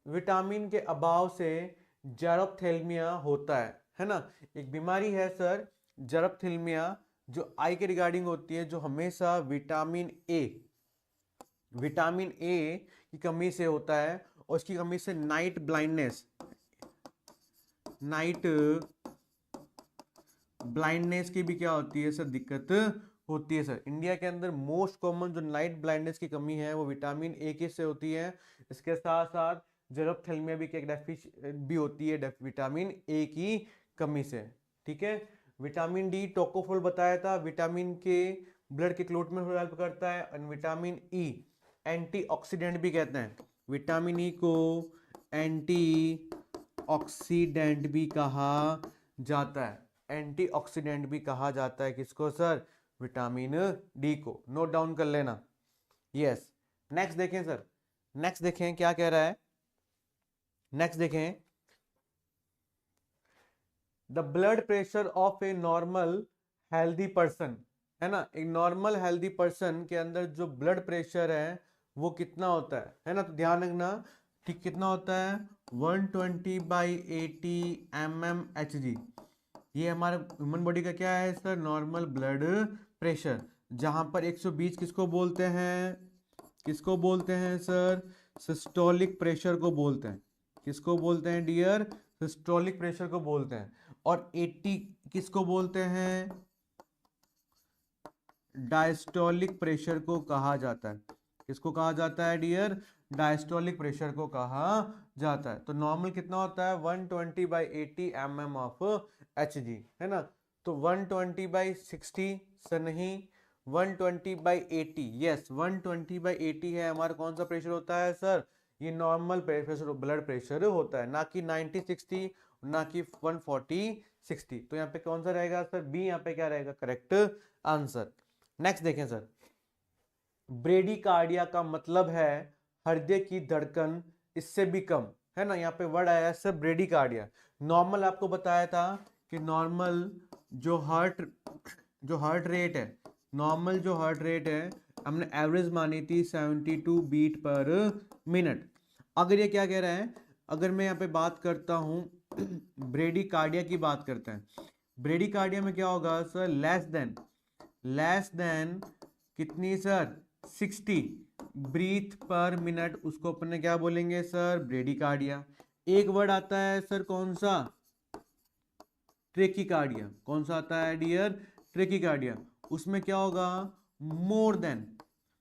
विटामिन के अभाव से जेरोप्थेल्मिया होता है ना। एक बीमारी है सर जेरोप्थेल्मिया, जो आई के रिगार्डिंग होती है, जो हमेशा विटामिन ए की कमी से होता है, और उसकी कमी से नाइट ब्लाइंडनेस की भी क्या होती है सर, दिक्कत होती है सर। इंडिया के अंदर मोस्ट कॉमन जो नाइट ब्लाइंडनेस की कमी है वो विटामिन ए की से होती है। इसके साथ साथ जेरोप्थेल्मिया भी भी होती है विटामिन ए की कमी से। ठीक है, विटामिन डी टोकोफोल बताया था, विटामिन के ब्लड के क्लोट में हेल्प करता है, और विटामिन ई एंटीऑक्सीडेंट भी कहते हैं। विटामिन ई को एंटीऑक्सीडेंट भी कहा जाता है, एंटीऑक्सीडेंट भी कहा जाता है किसको सर, विटामिन डी को। नोट डाउन कर लेना। यस, नेक्स्ट देखें सर, नेक्स्ट देखें क्या कह रहा है, नेक्स्ट देखें, the blood pressure of a normal healthy person, है ना। एक नॉर्मल हेल्दी पर्सन के अंदर जो ब्लड प्रेशर है वो कितना होता है ना, तो ध्यान रखना, ठीक, कितना होता है, 120/80 mmHg। ये हमारे ह्यूमन बॉडी का क्या है सर, नॉर्मल ब्लड प्रेशर, जहां पर 120 किसको बोलते हैं, किसको बोलते हैं सर, सिस्टोलिक प्रेशर को बोलते हैं। किसको बोलते हैं डियर, सिस्टोलिक प्रेशर को बोलते हैं। और 80 किसको बोलते हैं, डायस्टोलिक प्रेशर को कहा जाता है। किसको कहा जाता है डियर, डायस्टोलिक प्रेशर को कहा जाता है। तो नॉर्मल कितना होता है, 120/80 mm ऑफ Hg, है ना। तो 120/60 से नहीं, 120/80, यस 120/80 है हमारा कौन सा प्रेशर होता है सर, ये नॉर्मल प्रेशर ब्लड प्रेशर होता है, ना कि 90/60, ना कि 140/60। तो यहाँ पे कौन सा रहेगा सर, बी यहाँ पे क्या रहेगा करेक्ट आंसर। नेक्स्ट देखें सर, ब्रेडिकार्डिया का मतलब है हृदय की धड़कन इससे भी कम, है ना। यहाँ पे वर्ड आया है सर ब्रेडिकार्डिया। नॉर्मल आपको बताया था कि नॉर्मल जो हार्ट रेट है, नॉर्मल जो हार्ट रेट है हमने एवरेज मानी थी 72 बीट पर मिनट। अगर ये क्या कह रहा है, अगर मैं यहाँ पे बात करता हूँ ब्रेडिकार्डिया की बात करते हैं, ब्रेडिकार्डिया में क्या होगा सर, लेस देन कितनी सर, 60 ब्रीथ पर मिनट, उसको अपन ने क्या बोलेंगे सर, ब्रेडिकार्डिया। एक वर्ड आता है सर कौन सा, ट्रेकिकार्डिया। कौन सा आता है डियर, ट्रेकिकार्डिया। उसमें क्या होगा, मोर देन,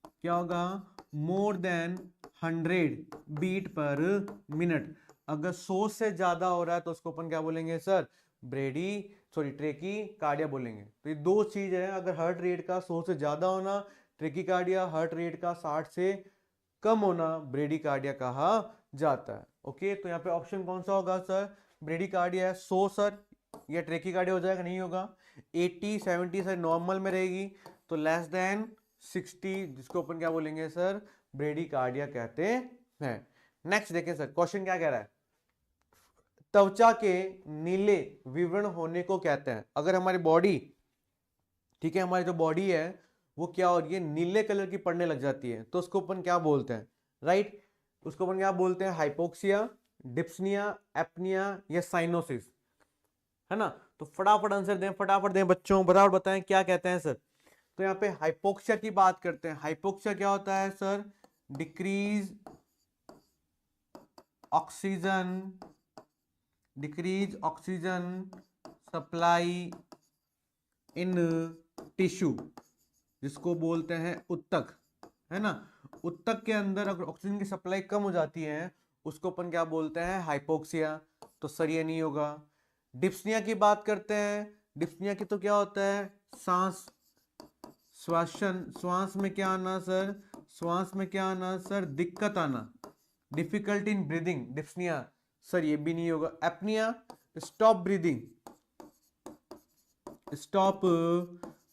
क्या होगा, more than 100 beat per minute. अगर 100 से ज्यादा हो रहा है तो उसको अपन क्या बोलेंगे सर, ट्रेकिकार्डिया बोलेंगे। तो ये दो चीज है, अगर हार्ट रेट का 100 से ज्यादा होना ट्रेकिकार्डिया, हार्ट रेट का 60 से कम होना ब्रेडिकार्डिया कहा जाता है। ओके, तो यहाँ पे ऑप्शन कौन सा होगा सर, ब्रेडिकार्डिया है 100 सर, या ट्रेकिकार्डिया हो जाएगा, नहीं होगा। 80 70 सर नॉर्मल में रहेगी, तो लेस देन 60 जिसको अपन क्या बोलेंगे सर, ब्रेडिकार्डिया कहते हैं। नेक्स्ट देखें सर, क्वेश्चन क्या कह रहा है, त्वचा के नीले विवरण होने को कहते हैं। अगर हमारी बॉडी, ठीक है, हमारी जो बॉडी है वो क्या हो रही है, नीले कलर की पड़ने लग जाती है, तो उसको अपन क्या बोलते हैं, राइट, उसको अपन क्या बोलते हैं, हाइपोक्सिया, डिप्सनिया, एपनिया या साइनोसिस, है ना। तो फटाफट आंसर दें, फटाफट दें बच्चों, फटाफट बताएं क्या कहते हैं सर। तो यहाँ पे हाइपोक्सिया की बात करते हैं। हाइपोक्सिया क्या होता है sir, decrease oxygen supply in tissue, जिसको बोलते हैं उत्तक, है ना। उत्तक के अंदर अगर ऑक्सीजन की सप्लाई कम हो जाती है उसको अपन क्या बोलते हैं, हाइपोक्सिया। तो सर ये नहीं होगा। डिप्सनिया की बात करते हैं, डिप्सनिया की तो क्या होता है, श्वास में क्या आना सर, श्वास में क्या आना सर, दिक्कत आना, डिफिकल्टी इन ब्रीदिंग, डिप्सनिया। सर ये भी नहीं होगा। एपनिया, स्टॉप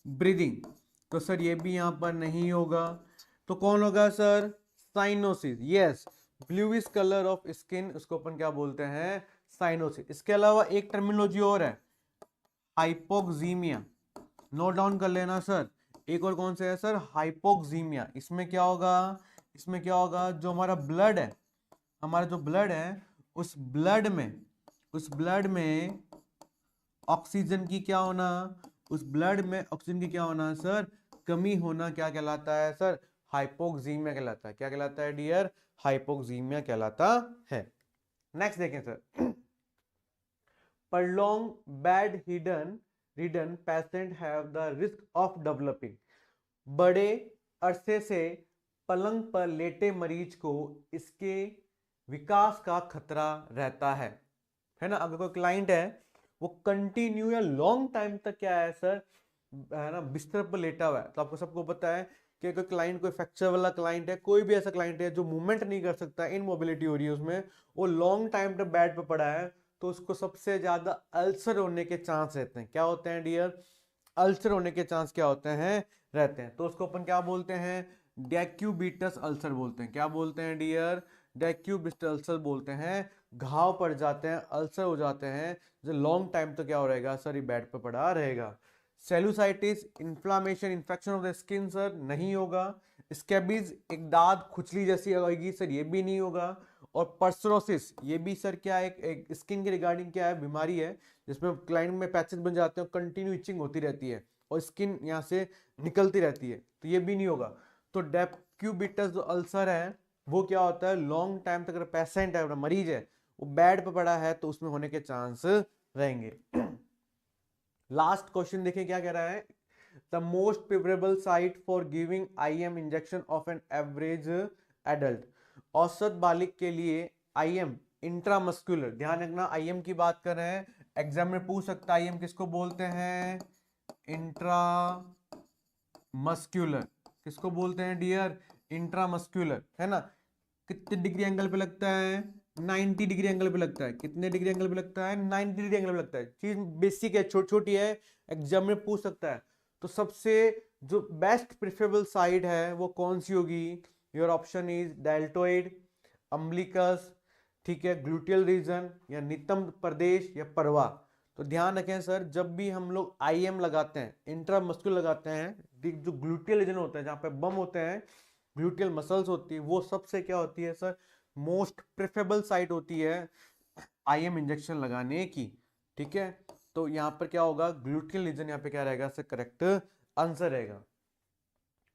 ब्रीदिंग, तो सर ये भी यहां पर नहीं होगा। तो कौन होगा sir, cyanosis. Yes, bluish colour of skin, उसको अपन क्या बोलते हैं, साइनोसिस। इसके अलावा एक टर्मिनोलॉजी और है, हाइपोक्सीमिया, नोट डाउन कर लेना सर। एक और कौन से है सर, हाइपोक्सीमिया। इसमें क्या होगा, इसमें क्या होगा, जो हमारा ब्लड है, हमारा जो ब्लड है, उस ब्लड में, उस ब्लड में ऑक्सीजन की क्या होना, उस ब्लड में ऑक्सीजन की क्या होना सर, कमी होना, क्या कहलाता है सर, हाइपोक्सीमिया कहलाता है। क्या कहलाता है डियर, हाइपोक्सीमिया कहलाता है। नेक्स्ट देखें sir, prolonged bed ridden patient have the risk of developing, बड़े अरसे से पलंग पर लेटे मरीज को इसके विकास का खतरा रहता है ना। अगर कोई क्लाइंट है वो कंटिन्यू या लॉन्ग टाइम तक क्या है सर, है ना, बिस्तर पर लेटा हुआ है, तो आपको सबको पता है कि अगर क्लाइंट कोई फ्रैक्चर वाला क्लाइंट है, कोई भी ऐसा क्लाइंट है जो मूवमेंट नहीं कर सकता, इनमोबिलिटी हो रही है उसमें, वो लॉन्ग टाइम तक बेड पे पड़ा है, तो उसको सबसे ज्यादा अल्सर होने के चांस रहते हैं। क्या होते हैं डियर, अल्सर होने के चांस क्या होते हैं, रहते हैं। तो उसको अपन क्या बोलते हैं, डेक्यूबिटस अल्सर बोलते हैं। क्या बोलते हैं डियर, डेक्यूबिटस अल्सर बोलते हैं। घाव पड़ जाते हैं, अल्सर हो जाते हैं, जो लॉन्ग टाइम तो क्या हो रहेगा सर, ये बेड पे पड़ा रहेगा। Cellulitis, inflammation, infection of the skin sir, नहीं होगा। स्कैबीज, एक दाद खुजली जैसी आएगी सर, ये भी नहीं होगा। और पर्सरोसिस, ये भी सर क्या है, एक स्किन के रिगार्डिंग क्या है, बीमारी है, जिसमें क्लाइंट में पैचेस बन जाते हैं, कंटिन्यू इचिंग होती रहती है और स्किन यहाँ से निकलती रहती है, तो ये भी नहीं होगा। तो डेक्यूबिटस जो अल्सर है वो क्या होता है, लॉन्ग टाइम तक अगर पेशेंट है, मरीज है, वो बेड पे पड़ा है, तो उसमें होने के चांस रहेंगे। लास्ट क्वेश्चन देखिए क्या कह रहा है, the most preferable site for giving IM injection of an average adult, औसत बालिग के लिए आईएम इंट्रामस्कुलर, ध्यान रखना आईएम की बात कर रहे हैं, एग्जाम में पूछ सकता है आईएम किसको बोलते हैं, इंट्रा मस्क्यूलर। किसको बोलते हैं डियर, इंट्रामस्क्यूलर, है ना। कितने डिग्री एंगल पे लगता है, 90 डिग्री एंगल पे लगता है। कितने डिग्री एंगल पे लगता है, 90 डिग्री एंगल पे लगता है। चीज बेसिक है, छोटी छोटी है, एग्जाम में पूछ सकता है। तो सबसे जो बेस्ट प्रिफरेबल साइड है वो कौन सी होगी, your option is deltoid, umbilicus, ठीक है, ग्लूटियल रीजन, या नितंब प्रदेश, या परवा। तो ध्यान रखें सर, जब भी हम लोग आईएम लगाते हैं, इंट्रामस्कुलर लगाते हैं, जो ग्लूटियल रीजन होता है, जहां पे बम होते हैं, ग्लूटियल मसल्स होती है, वो सबसे क्या होती है सर, मोस्ट प्रेफरेबल साइट होती है आईएम इंजेक्शन लगाने की। ठीक है, तो यहाँ पर क्या होगा, ग्लूटियल रीजन यहाँ पे क्या रहेगा सर, करेक्ट आंसर रहेगा।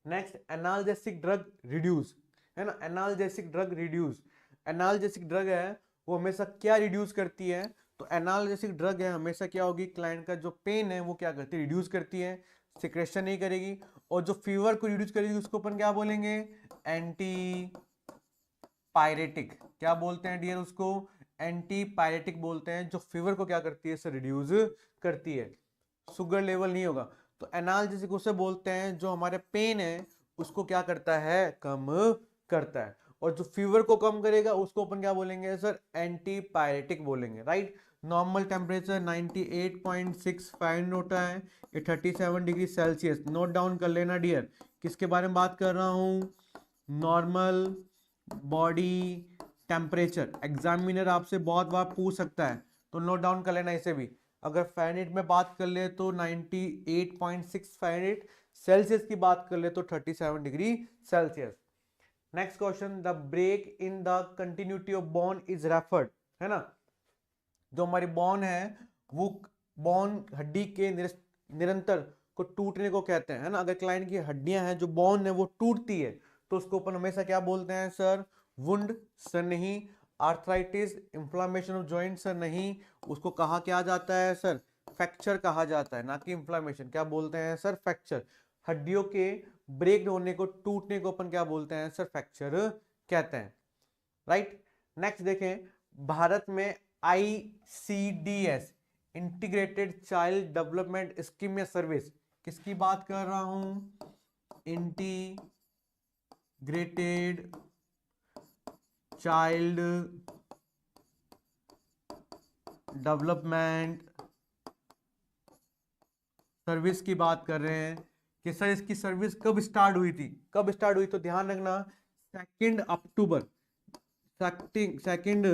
नेक्स्ट, एनाल्जेसिक ड्रग रिड्यूस, है ना, analgesic drug reduce, analgesic drug है वो हमेशा क्या रिड्यूस करती है, तो एनाल्जेसिक ड्रग है हमेशा क्या होगी, क्लाइंट का जो पेन है वो क्या करती है, रिड्यूस करती है, सिक्रेशन नहीं करेगी। और जो फीवर को रिड्यूस करेगी उसको अपन क्या बोलेंगे, एंटी पायरेटिक। क्या बोलते हैं डियर उसको, एंटी पायरेटिक बोलते हैं, जो फीवर को क्या करती है सर, रिड्यूस करती है। शुगर लेवल नहीं होगा, तो एनाल्जेसिक उसे बोलते हैं जो हमारे पेन है उसको क्या करता है, कम करता है। और जो फीवर को कम करेगा उसको अपन क्या बोलेंगे सर, एंटी पायरेटिक बोलेंगे, राइट। नॉर्मल टेम्परेचर 98.6 फारेनहाइट होता है, ये 37 डिग्री सेल्सियस। नोट डाउन कर लेना डियर, किसके बारे में बात कर रहा हूँ, नॉर्मल बॉडी टेम्परेचर। एग्जामिनर आपसे बहुत बार पूछ सकता है, तो नोट डाउन कर लेना इसे भी। अगर फारेनहाइट में बात कर ले तो 98.6 फारेनहाइट, सेल्सियस की बात कर ले तो 37 degree Celsius. Next question, the break in the continuity of bone is referred, है ना, जो हमारी बोन है वो बोन हड्डी के निरंतर को टूटने को कहते हैं, है ना। अगर क्लाइंट की हड्डियां हैं, जो बोन है वो टूटती है, तो उसको अपन हमेशा क्या बोलते हैं सर, वुंड सर नहीं, arthritis, inflammation of joint sir नहीं, उसको कहा क्या जाता है सर, फ्रैक्चर कहा जाता है, ना कि इंफ्लामेशन। क्या बोलते हैं सर, फ्रैक्चर। हड्डियों के ब्रेक होने को, टूटने को अपन क्या बोलते हैं सर, फ्रैक्चर कहते हैं, राइट। नेक्स्ट देखें, भारत में ICDS, integrated child development scheme या सर्विस, किसकी बात कर रहा हूं, इंटीग्रेटेड चाइल्ड डेवलपमेंट सर्विस की बात कर रहे हैं कि सर इसकी सर्विस कब स्टार्ट हुई थी, कब स्टार्ट हुई, तो ध्यान रखना 2 अक्टूबर सेकेंड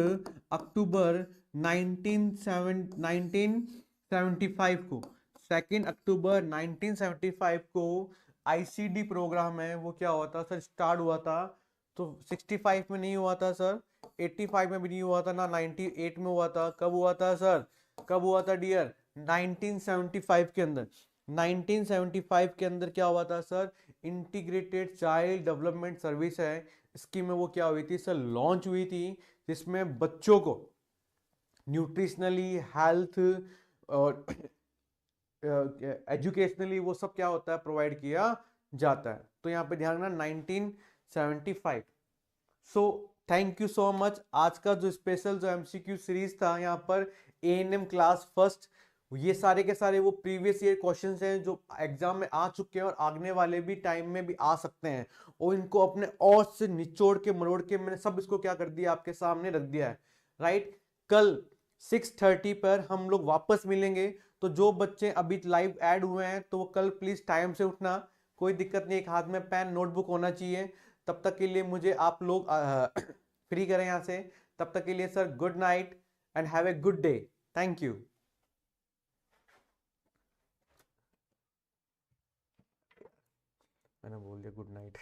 अक्टूबर 1975 को, 2 अक्टूबर 1975 को आईसीडी प्रोग्राम है वो क्या हुआ था सर, स्टार्ट हुआ था। तो 65 में नहीं हुआ था सर, 85 में भी नहीं हुआ था ना, 98 में हुआ था। कब हुआ था सर, कब हुआ था डियर, 1975 के अंदर। 1975 के अंदर क्या हुआ था sir, integrated child development service है स्कीम में, वो क्या हुई थी सर, लॉन्च हुई थी, जिसमें बच्चों को न्यूट्रिशनली, हेल्थ और एजुकेशनली वो सब क्या होता है, प्रोवाइड किया जाता है। तो यहाँ पे ध्यान रखना 1975। So thank you so much. आज का जो स्पेशल जो एमसीक्यू सीरीज था यहाँ पर एएनएम क्लास फर्स्ट, ये सारे के सारे वो प्रीवियस ईयर क्वेश्चंस हैं जो एग्जाम में आ चुके हैं और आगने वाले भी टाइम में भी आ सकते हैं, और इनको अपने और से निचोड़ के मरोड़ के मैंने सब इसको क्या कर दिया, आपके सामने रख दिया है, राइट। कल 6:30 पर हम लोग वापस मिलेंगे। तो जो बच्चे अभी लाइव ऐड हुए हैं तो वो कल प्लीज टाइम से उठना, कोई दिक्कत नहीं, एक हाथ में पेन नोटबुक होना चाहिए। तब तक के लिए मुझे आप लोग फ्री करें यहाँ से। तब तक के लिए sir good night and have a good day. Thank you. मैंने बोल दिया गुड नाइट।